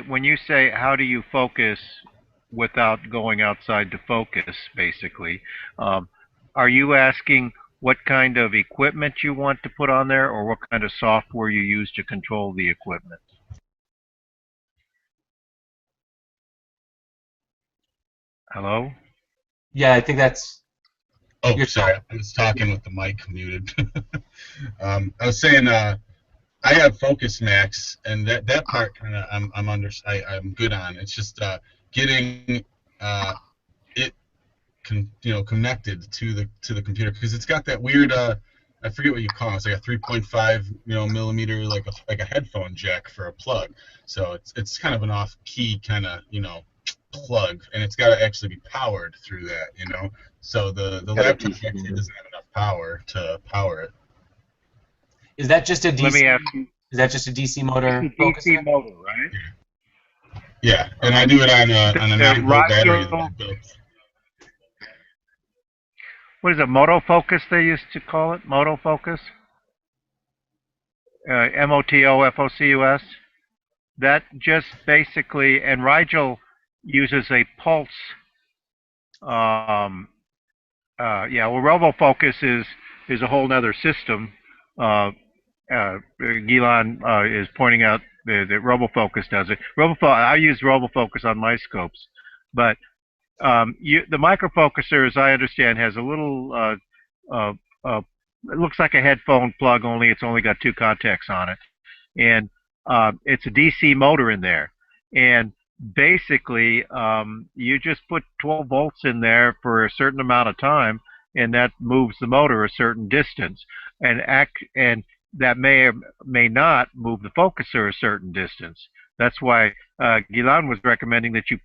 When you say how do you focus without going outside to focus, basically, are you asking what kind of equipment you want to put on there, or what kind of software you use to control the equipment? Hello? Yeah, I think that's... Oh, sorry. I was talking with the mic muted. I was saying I have Focus Max, and that part kind of I'm good on. It's just getting it connected to the computer, because it's got that weird I forget what you call it. It's like a 3.5 millimeter like a headphone jack for a plug. So it's kind of an off-key kind of plug, and it's got to actually be powered through that, So the laptop actually doesn't have enough power to power it. Is that just a DC? Let me ask you. Is that just a DC motor? DC motor, right? Yeah, and I do it on a 9-volt battery that I built. What is it? Moto Focus they used to call it? Moto Focus. MOTOFOCUS. That just basically, and Rigel uses a pulse. Well, RoboFocus is a whole nother system. Gilan is pointing out that RoboFocus does it. I use RoboFocus on my scopes, but the microfocuser, as I understand, has a little. It looks like a headphone plug, only it's only got 2 contacts on it, and it's a DC motor in there, and basically you just put 12 volts in there for a certain amount of time, and that moves the motor a certain distance, and that may or may not move the focuser a certain distance. That's why Gilan was recommending that you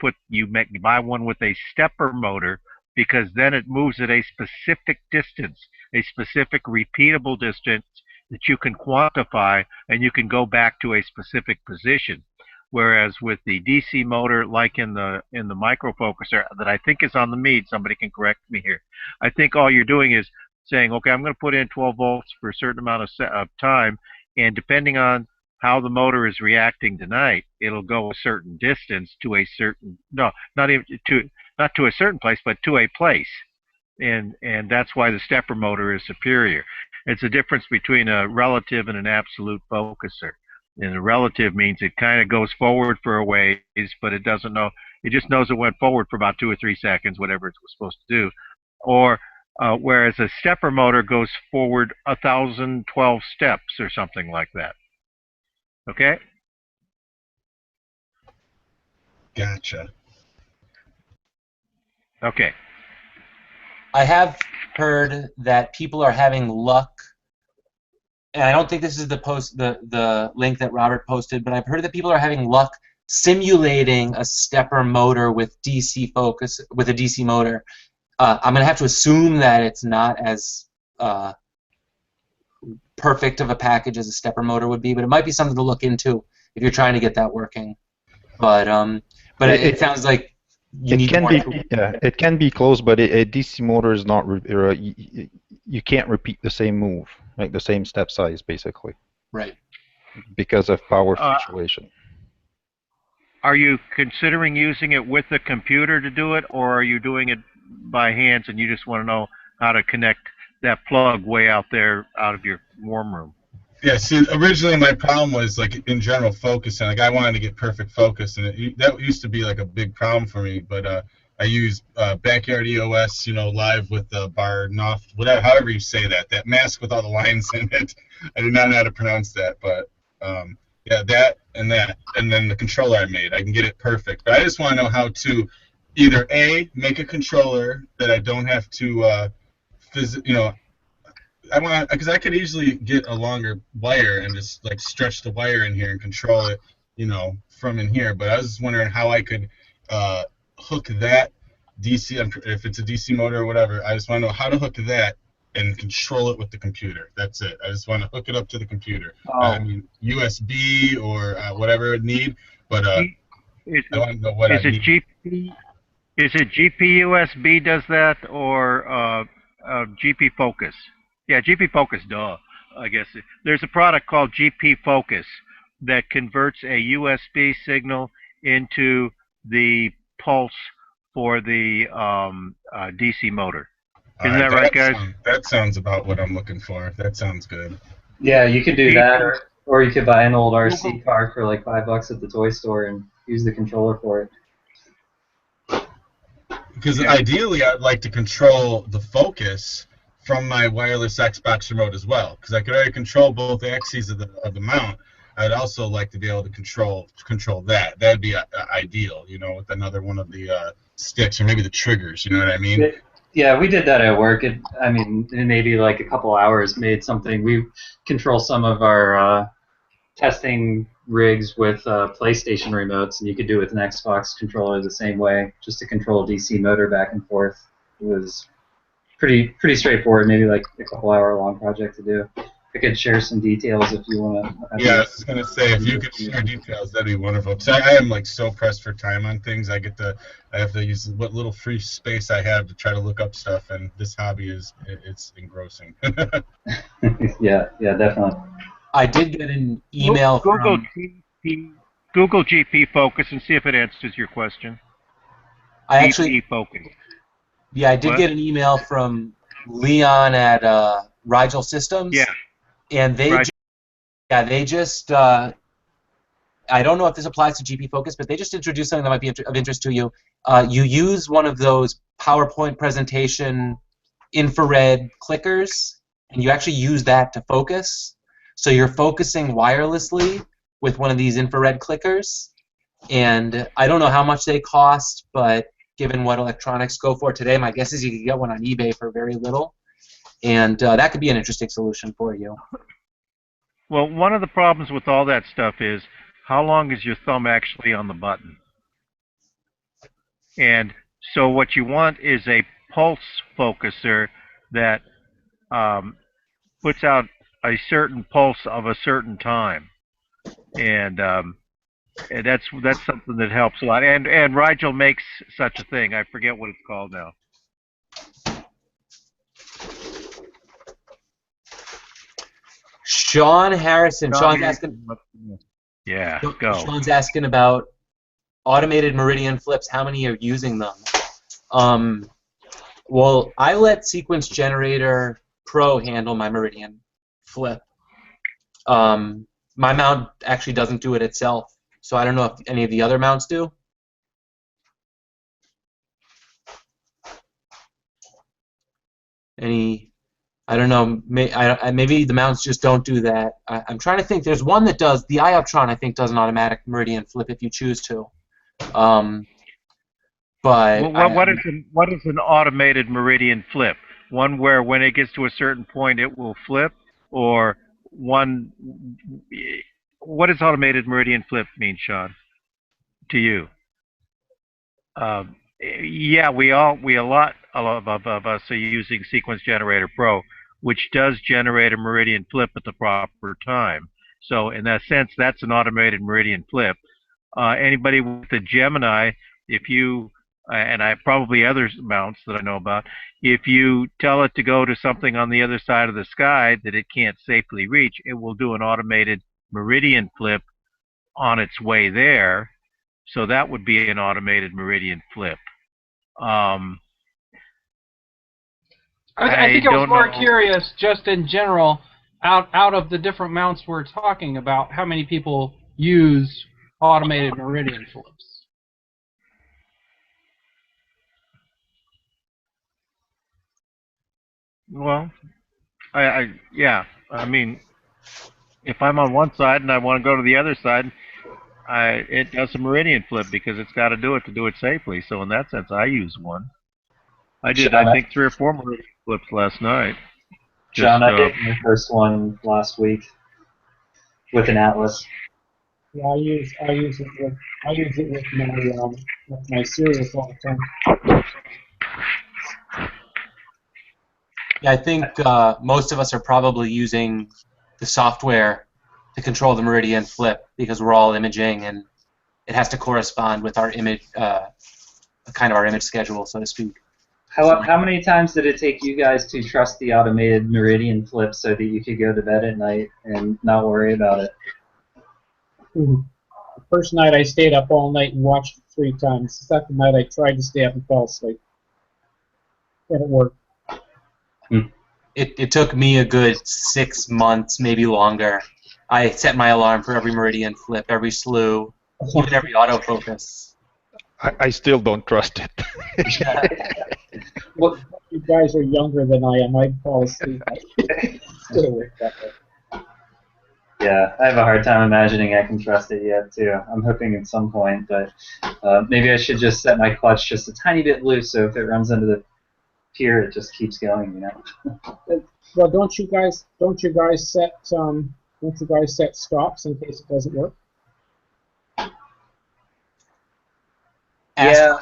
buy one with a stepper motor, because then it moves at a specific distance, a specific repeatable distance that you can quantify, and you can go back to a specific position. Whereas with the DC motor, like in the microfocuser that I think is on the Meade, somebody can correct me here, I think all you're doing is saying, okay, I'm going to put in 12 volts for a certain amount of time, and depending on how the motor is reacting tonight, it'll go a certain distance to a certain, not to a certain place, but to a place. And that's why the stepper motor is superior. It's a difference between a relative and an absolute focuser. And a relative means it kind of goes forward for a ways, but it doesn't know. It just knows it went forward for about 2 or 3 seconds, whatever it was supposed to do. Or whereas a stepper motor goes forward 1,012 steps or something like that. Okay? Gotcha. Okay. I have heard that people are having luck, and I don't think this is the link that Robert posted, but I've heard that people are having luck simulating a stepper motor with DC focus with a DC motor. I'm gonna have to assume that it's not as perfect of a package as a stepper motor would be, but it might be something to look into if you're trying to get that working. But it sounds like you need more. It can be close, but a DC motor is not. You can't repeat the same move, like the same step size, basically. Right. Because of power fluctuation. Are you considering using it with a computer to do it, or are you doing it by hands and you just want to know how to connect that plug way out there out of your warm room? Yeah, see, originally my problem was, like, in general focusing. Like, I wanted to get perfect focus, and that used to be, like, a big problem for me. But I use Backyard EOS, you know, live with the bar, whatever, however you say that. That mask with all the lines in it. I did not know how to pronounce that, but yeah, that, and then the controller I made. I can get it perfect. But I just want to know how to either A, make a controller that I don't have to, you know, I want, because I could easily get a longer wire and just like stretch the wire in here and control it, you know, from in here. But I was just wondering how I could hook that DC, if it's a DC motor or whatever. I just want to know how to hook that and control it with the computer. That's it. I just want to hook it up to the computer. I mean, USB or whatever it need. But I want to know what I need. Is it GP USB does that, or GP Focus? Yeah, GP Focus, duh. I guess there's a product called GP Focus that converts a USB signal into the pulse for the DC motor. Isn't that right, guys? That sounds about what I'm looking for. That sounds good. Yeah, you could do that, or you could buy an old RC car for like $5 at the toy store and use the controller for it. Because ideally, I'd like to control the focus from my wireless Xbox remote as well. Because I could already control both axes of the mount. I'd also like to be able to control that. That'd be ideal, you know, with another one of the sticks or maybe the triggers. You know what I mean? Yeah, we did that at work. I mean, in maybe like a couple hours, made something. We control some of our testing rigs with PlayStation remotes, and you could do it with an Xbox controller the same way, just to control a DC motor back and forth. It was pretty straightforward, maybe like a couple-hour long project to do. I could share some details if you want to. Yeah, I was just gonna say, if you could share details, that'd be wonderful. Because I am like so pressed for time on things. I have to use what little free space I have to try to look up stuff, and this hobby it's engrossing. Yeah, definitely. I did get an email from Google GP Focus and see if it answers your question. GP Focus. Yeah, I did get an email from Leon at Rigel Systems. Yeah. And they just I don't know if this applies to GP Focus, but they just introduced something that might be of interest to you. You use one of those PowerPoint presentation infrared clickers, and you actually use that to focus. So you're focusing wirelessly with one of these infrared clickers. And I don't know how much they cost, but given what electronics go for today, my guess is you could get one on eBay for very little. And that could be an interesting solution for you. Well, one of the problems with all that stuff is how long is your thumb actually on the button? And so what you want is a pulse focuser that puts out a certain pulse of a certain time. And that's something that helps a lot. And Rigel makes such a thing. I forget what it's called now. Sean Harrison. Sean's asking. Yeah, go. Sean's asking about automated Meridian flips. How many are using them? Well, I let Sequence Generator Pro handle my Meridian flip. My mount actually doesn't do it itself, so I don't know if any of the other mounts do. Any? I don't know. Maybe the mounts just don't do that. I'm trying to think. There's one that does. The iOptron, I think, does an automatic meridian flip if you choose to. But what is an automated meridian flip? One where when it gets to a certain point it will flip, or one? What does automated meridian flip mean, Sean? To you? Yeah, a lot of us are using Sequence Generator Pro, which does generate a meridian flip at the proper time. So in that sense, that's an automated meridian flip. Anybody with the Gemini, if you and I probably other mounts that I know about, if you tell it to go to something on the other side of the sky that it can't safely reach, it will do an automated meridian flip on its way there. So that would be an automated meridian flip. I think I was more curious, just in general, out of the different mounts we're talking about, how many people use automated meridian flips? Well, yeah. I mean, if I'm on one side and I want to go to the other side, it does a meridian flip because it's got to do it safely. So in that sense, I use one. I did, I think, 3 or 4 meridian flips last night. John, I did my first one last week with an Atlas. Yeah, I use it with my Sirius all the time. yeah, I think most of us are probably using the software to control the meridian flip because we're all imaging and it has to correspond with our image, kind of our image schedule, so to speak. How many times did it take you guys to trust the automated meridian flip so that you could go to bed at night and not worry about it? The first night I stayed up all night and watched it 3 times. The second night I tried to stay up and fell asleep. And it worked. It took me a good 6 months, maybe longer. I set my alarm for every meridian flip, every slew, even every autofocus. I still don't trust it. Well, you guys are younger than I am. I'd fall asleep. Yeah, I have a hard time imagining I can trust it yet, too. I'm hoping at some point, but maybe I should just set my clutch just a tiny bit loose so if it runs into the pier, it just keeps going, you know? Well, don't you guys set stops in case it doesn't work? Yeah.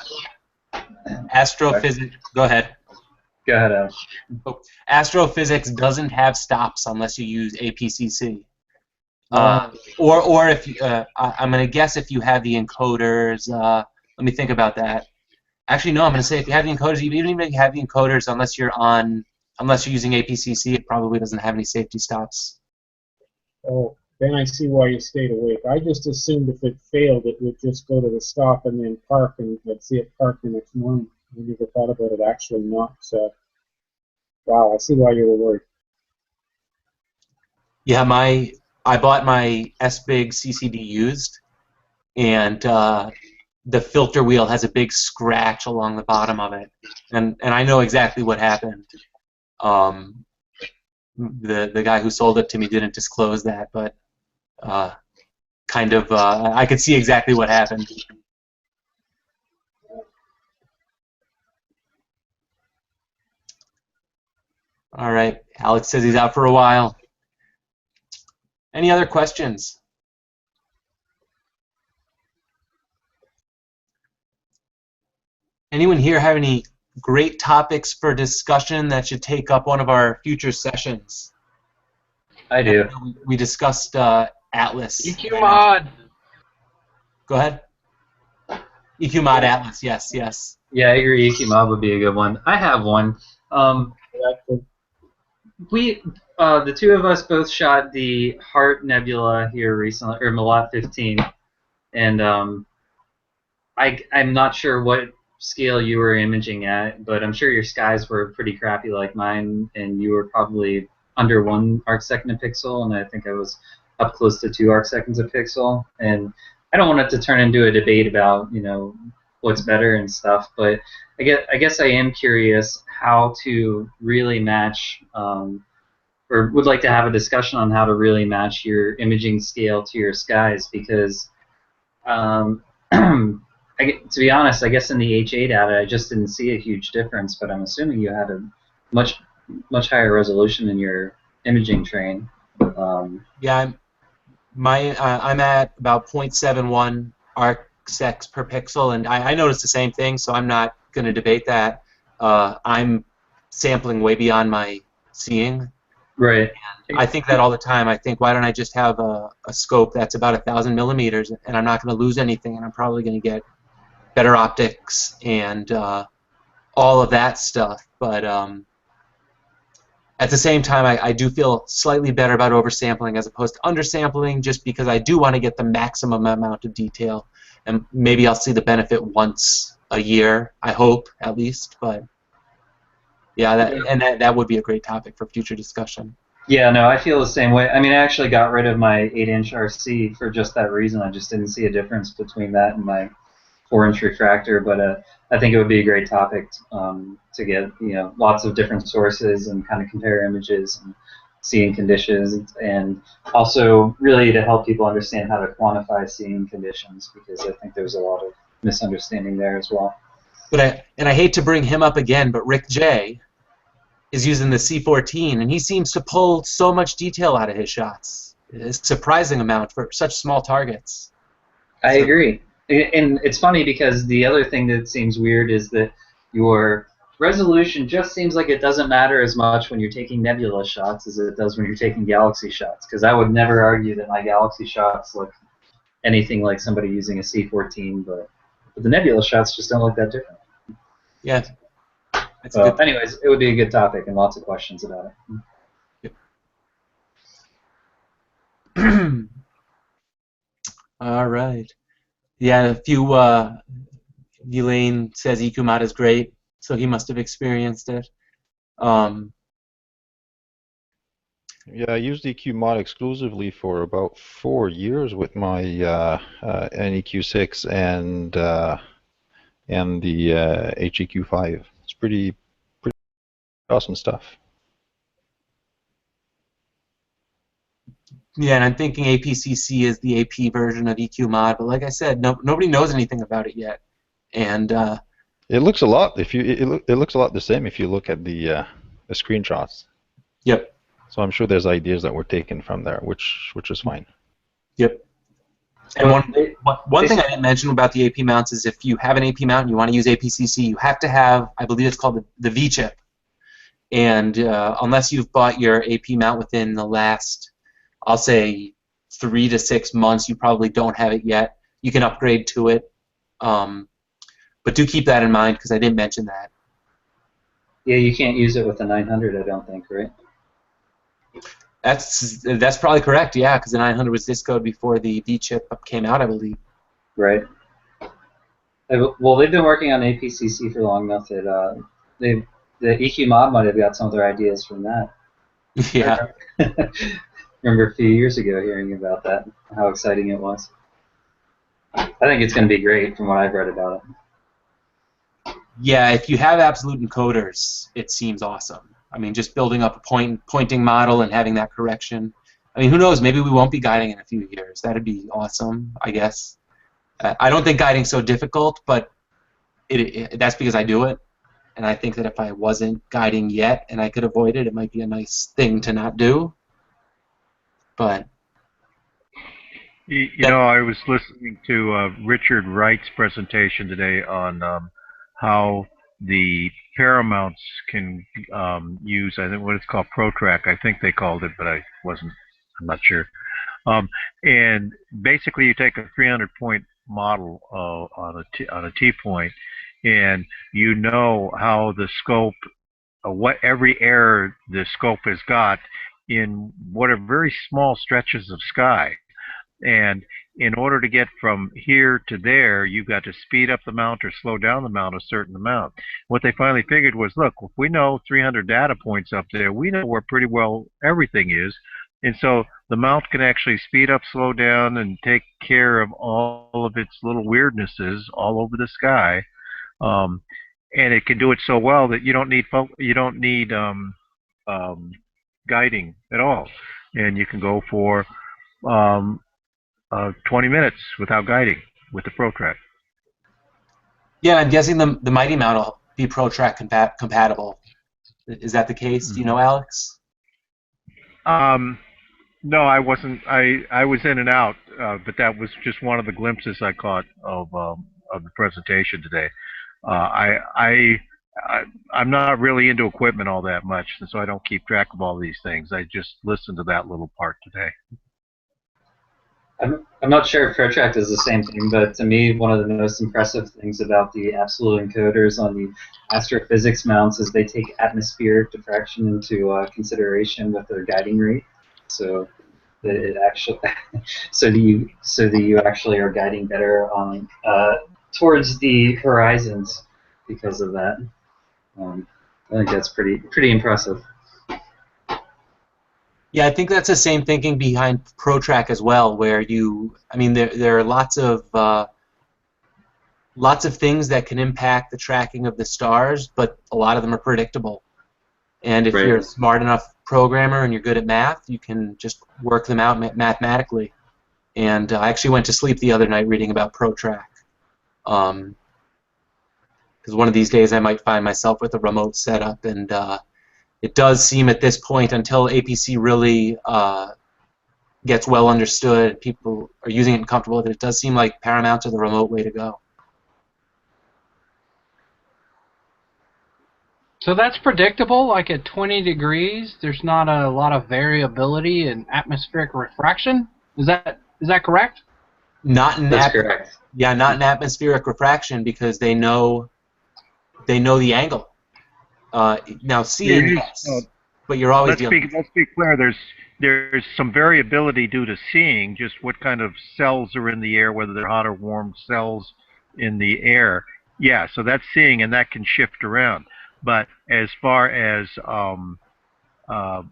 Astrophysics. Go ahead. Go ahead, Al. Astrophysics doesn't have stops unless you use APCC. Or if I'm going to guess if you have the encoders. Let me think about that. Actually, no. I'm going to say if you have the encoders, even if you have the encoders, unless you're using APCC, it probably doesn't have any safety stops. Oh, then I see why you stayed awake. I just assumed if it failed, it would just go to the stop and then park, and I'd see it park the next morning. I never thought about it actually not. Wow, I see why you were worried. Yeah, I bought my S-Big CCD used, and the filter wheel has a big scratch along the bottom of it, and I know exactly what happened. The guy who sold it to me didn't disclose that, but I could see exactly what happened. All right, Alex says he's out for a while. Any other questions? Anyone here have any great topics for discussion that should take up one of our future sessions? I do. We discussed Atlas. EQ mod. Go ahead. EQ mod Atlas. Yes, yes. Yeah, I agree. EQ mod would be a good one. I have one. The two of us both shot the Heart Nebula here recently, or Melat 15, and I'm not sure what scale you were imaging at, but I'm sure your skies were pretty crappy like mine, and you were probably under 1 arcsecond a pixel, and I think I was up close to 2 arcseconds a pixel. And I don't want it to turn into a debate about, you know, what's better and stuff, but I guess I am curious how to really match, or would like to have a discussion on how to really match your imaging scale to your skies, because to be honest, I guess in the HA data I just didn't see a huge difference, but I'm assuming you had a much higher resolution in your imaging train. Yeah, I'm at about 0.71 arcsecs per pixel, and I noticed the same thing, so I'm not going to debate that. I'm sampling way beyond my seeing. Right. And I think that all the time. I think, why don't I just have a scope that's about 1,000 millimeters, and I'm not going to lose anything, and I'm probably going to get better optics and all of that stuff. But at the same time, I do feel slightly better about oversampling as opposed to undersampling, just because I do want to get the maximum amount of detail, and maybe I'll see the benefit once a year, I hope, at least. But yeah, that would be a great topic for future discussion. Yeah, no, I feel the same way. I mean, I actually got rid of my 8-inch RC for just that reason. I just didn't see a difference between that and my 4-inch refractor. But I think it would be a great topic to get, lots of different sources and kind of compare images and seeing conditions, and also really to help people understand how to quantify seeing conditions, because I think there's a lot of misunderstanding there as well. But I hate to bring him up again, but Rick J is using the C14, and he seems to pull so much detail out of his shots. It's a surprising amount for such small targets. I agree. And it's funny because the other thing that seems weird is that your resolution just seems like it doesn't matter as much when you're taking nebula shots as it does when you're taking galaxy shots, because I would never argue that my galaxy shots look anything like somebody using a C14, but the nebula shots just don't look that different. Yeah. So, anyways, it would be a good topic and lots of questions about it. Yep. All right. Yeah, a few. Elaine says EQMod is great, so he must have experienced it. Yeah, I used EQMod exclusively for about 4 years with my NEQ6 and the HEQ5. It's pretty awesome stuff. Yeah, and I'm thinking APCC is the AP version of EQMod, but like I said, nobody knows anything about it yet. And it looks a lot. It looks a lot the same if you look at the screenshots. Yep. So I'm sure there's ideas that were taken from there, which is fine. Yep. And one thing I didn't mention about the AP mounts is if you have an AP mount and you want to use APCC, you have to have, I believe it's called the V chip. And unless you've bought your AP mount within the last, I'll say, 3 to 6 months, you probably don't have it yet. You can upgrade to it. But do keep that in mind, because I didn't mention that. Yeah, you can't use it with the 900, I don't think, right? That's probably correct, yeah, because the 900 was discoed before the V chip came out, I believe. Right. Well, they've been working on APCC for long enough that the EQMod might have got some of their ideas from that. Yeah. Remember a few years ago hearing about that, how exciting it was. I think it's going to be great from what I've read about it. Yeah, if you have absolute encoders, it seems awesome. I mean, just building up a pointing model and having that correction. I mean, who knows? Maybe we won't be guiding in a few years. That'd be awesome, I guess. I don't think guiding's so difficult, but that's because I do it. And I think that if I wasn't guiding yet and I could avoid it, it might be a nice thing to not do. But you know, I was listening to Richard Wright's presentation today on how the Paramounts can use, I think, what it's called, ProTrack. I think they called it, but I'm not sure. And basically, you take a 300-point model on a T-point, and you know how the scope, what every error the scope has got in what are very small stretches of sky. And in order to get from here to there, you've got to speed up the mount or slow down the mount a certain amount. What they finally figured was, look, if we know 300 data points up there, we know where pretty well everything is. And so the mount can actually speed up, slow down, and take care of all of its little weirdnesses all over the sky. and it can do it so well that you don't need guiding at all, and you can go for 20 minutes without guiding with the ProTrack. Yeah, I'm guessing the Mighty mount will be ProTrack compatible. Is that the case? Do you know, Alex? No, I wasn't. I was in and out, but that was just one of the glimpses I caught of the presentation today. I'm not really into equipment all that much, and so I don't keep track of all these things. I just listened to that little part today. I'm not sure if ProTrack does the same thing, but to me, one of the most impressive things about the absolute encoders on the Astrophysics mounts is they take atmospheric diffraction into consideration with their guiding rate. So that it actually, so that you actually are guiding better on towards the horizons because of that. I think that's pretty impressive. Yeah, I think that's the same thinking behind ProTrack as well, where there are lots of things that can impact the tracking of the stars, but a lot of them are predictable. And if you're a smart enough programmer and you're good at math, you can just work them out mathematically. And I actually went to sleep the other night reading about ProTrack, because one of these days I might find myself with a remote setup, and it does seem at this point, until APC really gets well understood, people are using it and comfortable with it, it does seem like Paramounts are the remote way to go. So that's predictable, like at 20 degrees, there's not a lot of variability in atmospheric refraction? Is that correct? That's correct. Yeah, not in atmospheric refraction, because they know the angle. Now seeing, yes, but you're always dealing. Let's be clear. There's some variability due to seeing, just what kind of cells are in the air, whether they're hot or warm cells in the air. Yeah, so that's seeing, and that can shift around. But as far as the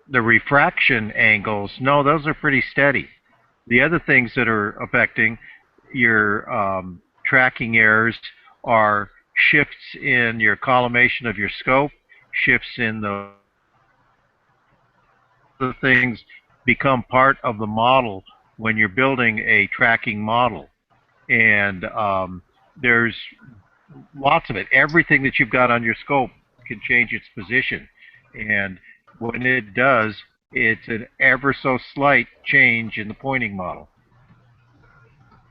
refraction angles, no, those are pretty steady. The other things that are affecting your tracking errors are shifts in your collimation of your scope, shifts in the things become part of the model when you're building a tracking model. And there's lots of it. Everything that you've got on your scope can change its position. And when it does, it's an ever so slight change in the pointing model.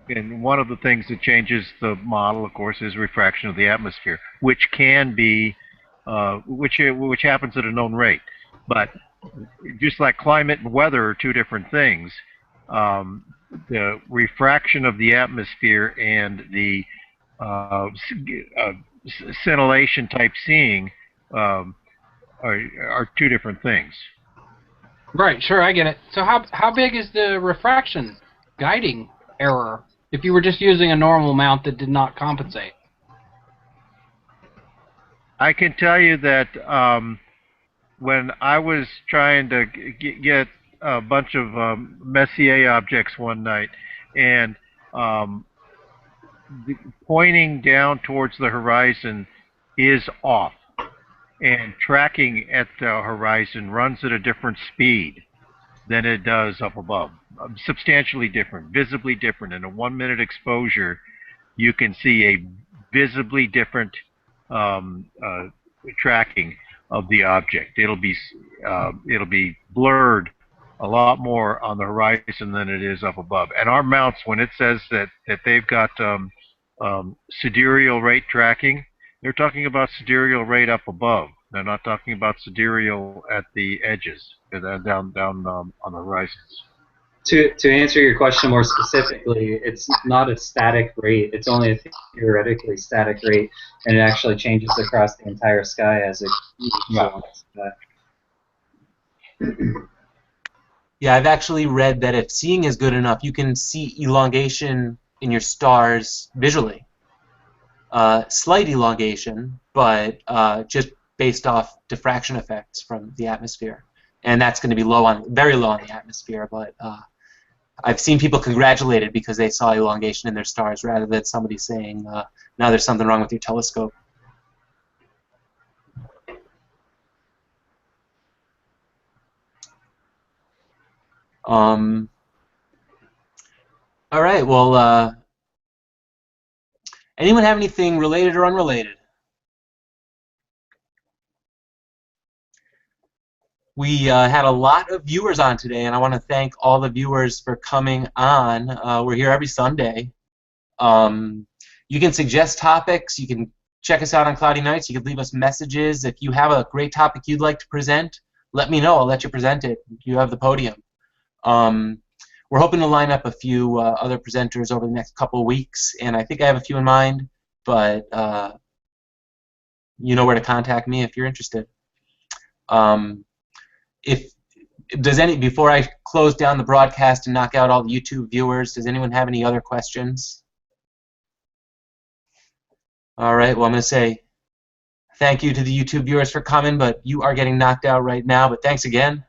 And one of the things that changes the model, of course, is refraction of the atmosphere, which can be, which happens at a known rate. But just like climate and weather are two different things, the refraction of the atmosphere and the scintillation type seeing are two different things. Right, sure, I get it. So how big is the refraction guiding error if you were just using a normal mount that did not compensate? I can tell you that when I was trying to get a bunch of Messier objects one night, and pointing down towards the horizon is off, and tracking at the horizon runs at a different speed than it does up above. Substantially different, visibly different. In a 1 minute exposure, you can see a visibly different tracking of the object. It'll be blurred a lot more on the horizon than it is up above. And our mounts, when it says that they've got sidereal rate tracking, they're talking about sidereal rate up above. They're not talking about sidereal at the edges, down on the horizons. To answer your question more specifically, it's not a static rate. It's only a theoretically static rate, and it actually changes across the entire sky as it moves. Yeah, I've actually read that if seeing is good enough, you can see elongation in your stars visually. Slight elongation, but just based off diffraction effects from the atmosphere. And that's going to be very low on the atmosphere, but I've seen people congratulated because they saw elongation in their stars rather than somebody saying, now there's something wrong with your telescope. All right, well, anyone have anything related or unrelated? We had a lot of viewers on today, and I want to thank all the viewers for coming on. We're here every Sunday. You can suggest topics. You can check us out on Cloudy Nights. You can leave us messages. If you have a great topic you'd like to present, let me know. I'll let you present it. You have the podium. We're hoping to line up a few other presenters over the next couple of weeks, and I think I have a few in mind, but you know where to contact me if you're interested. Before I close down the broadcast and knock out all the YouTube viewers, does anyone have any other questions? All right, well, I'm going to say thank you to the YouTube viewers for coming, but you are getting knocked out right now, but thanks again.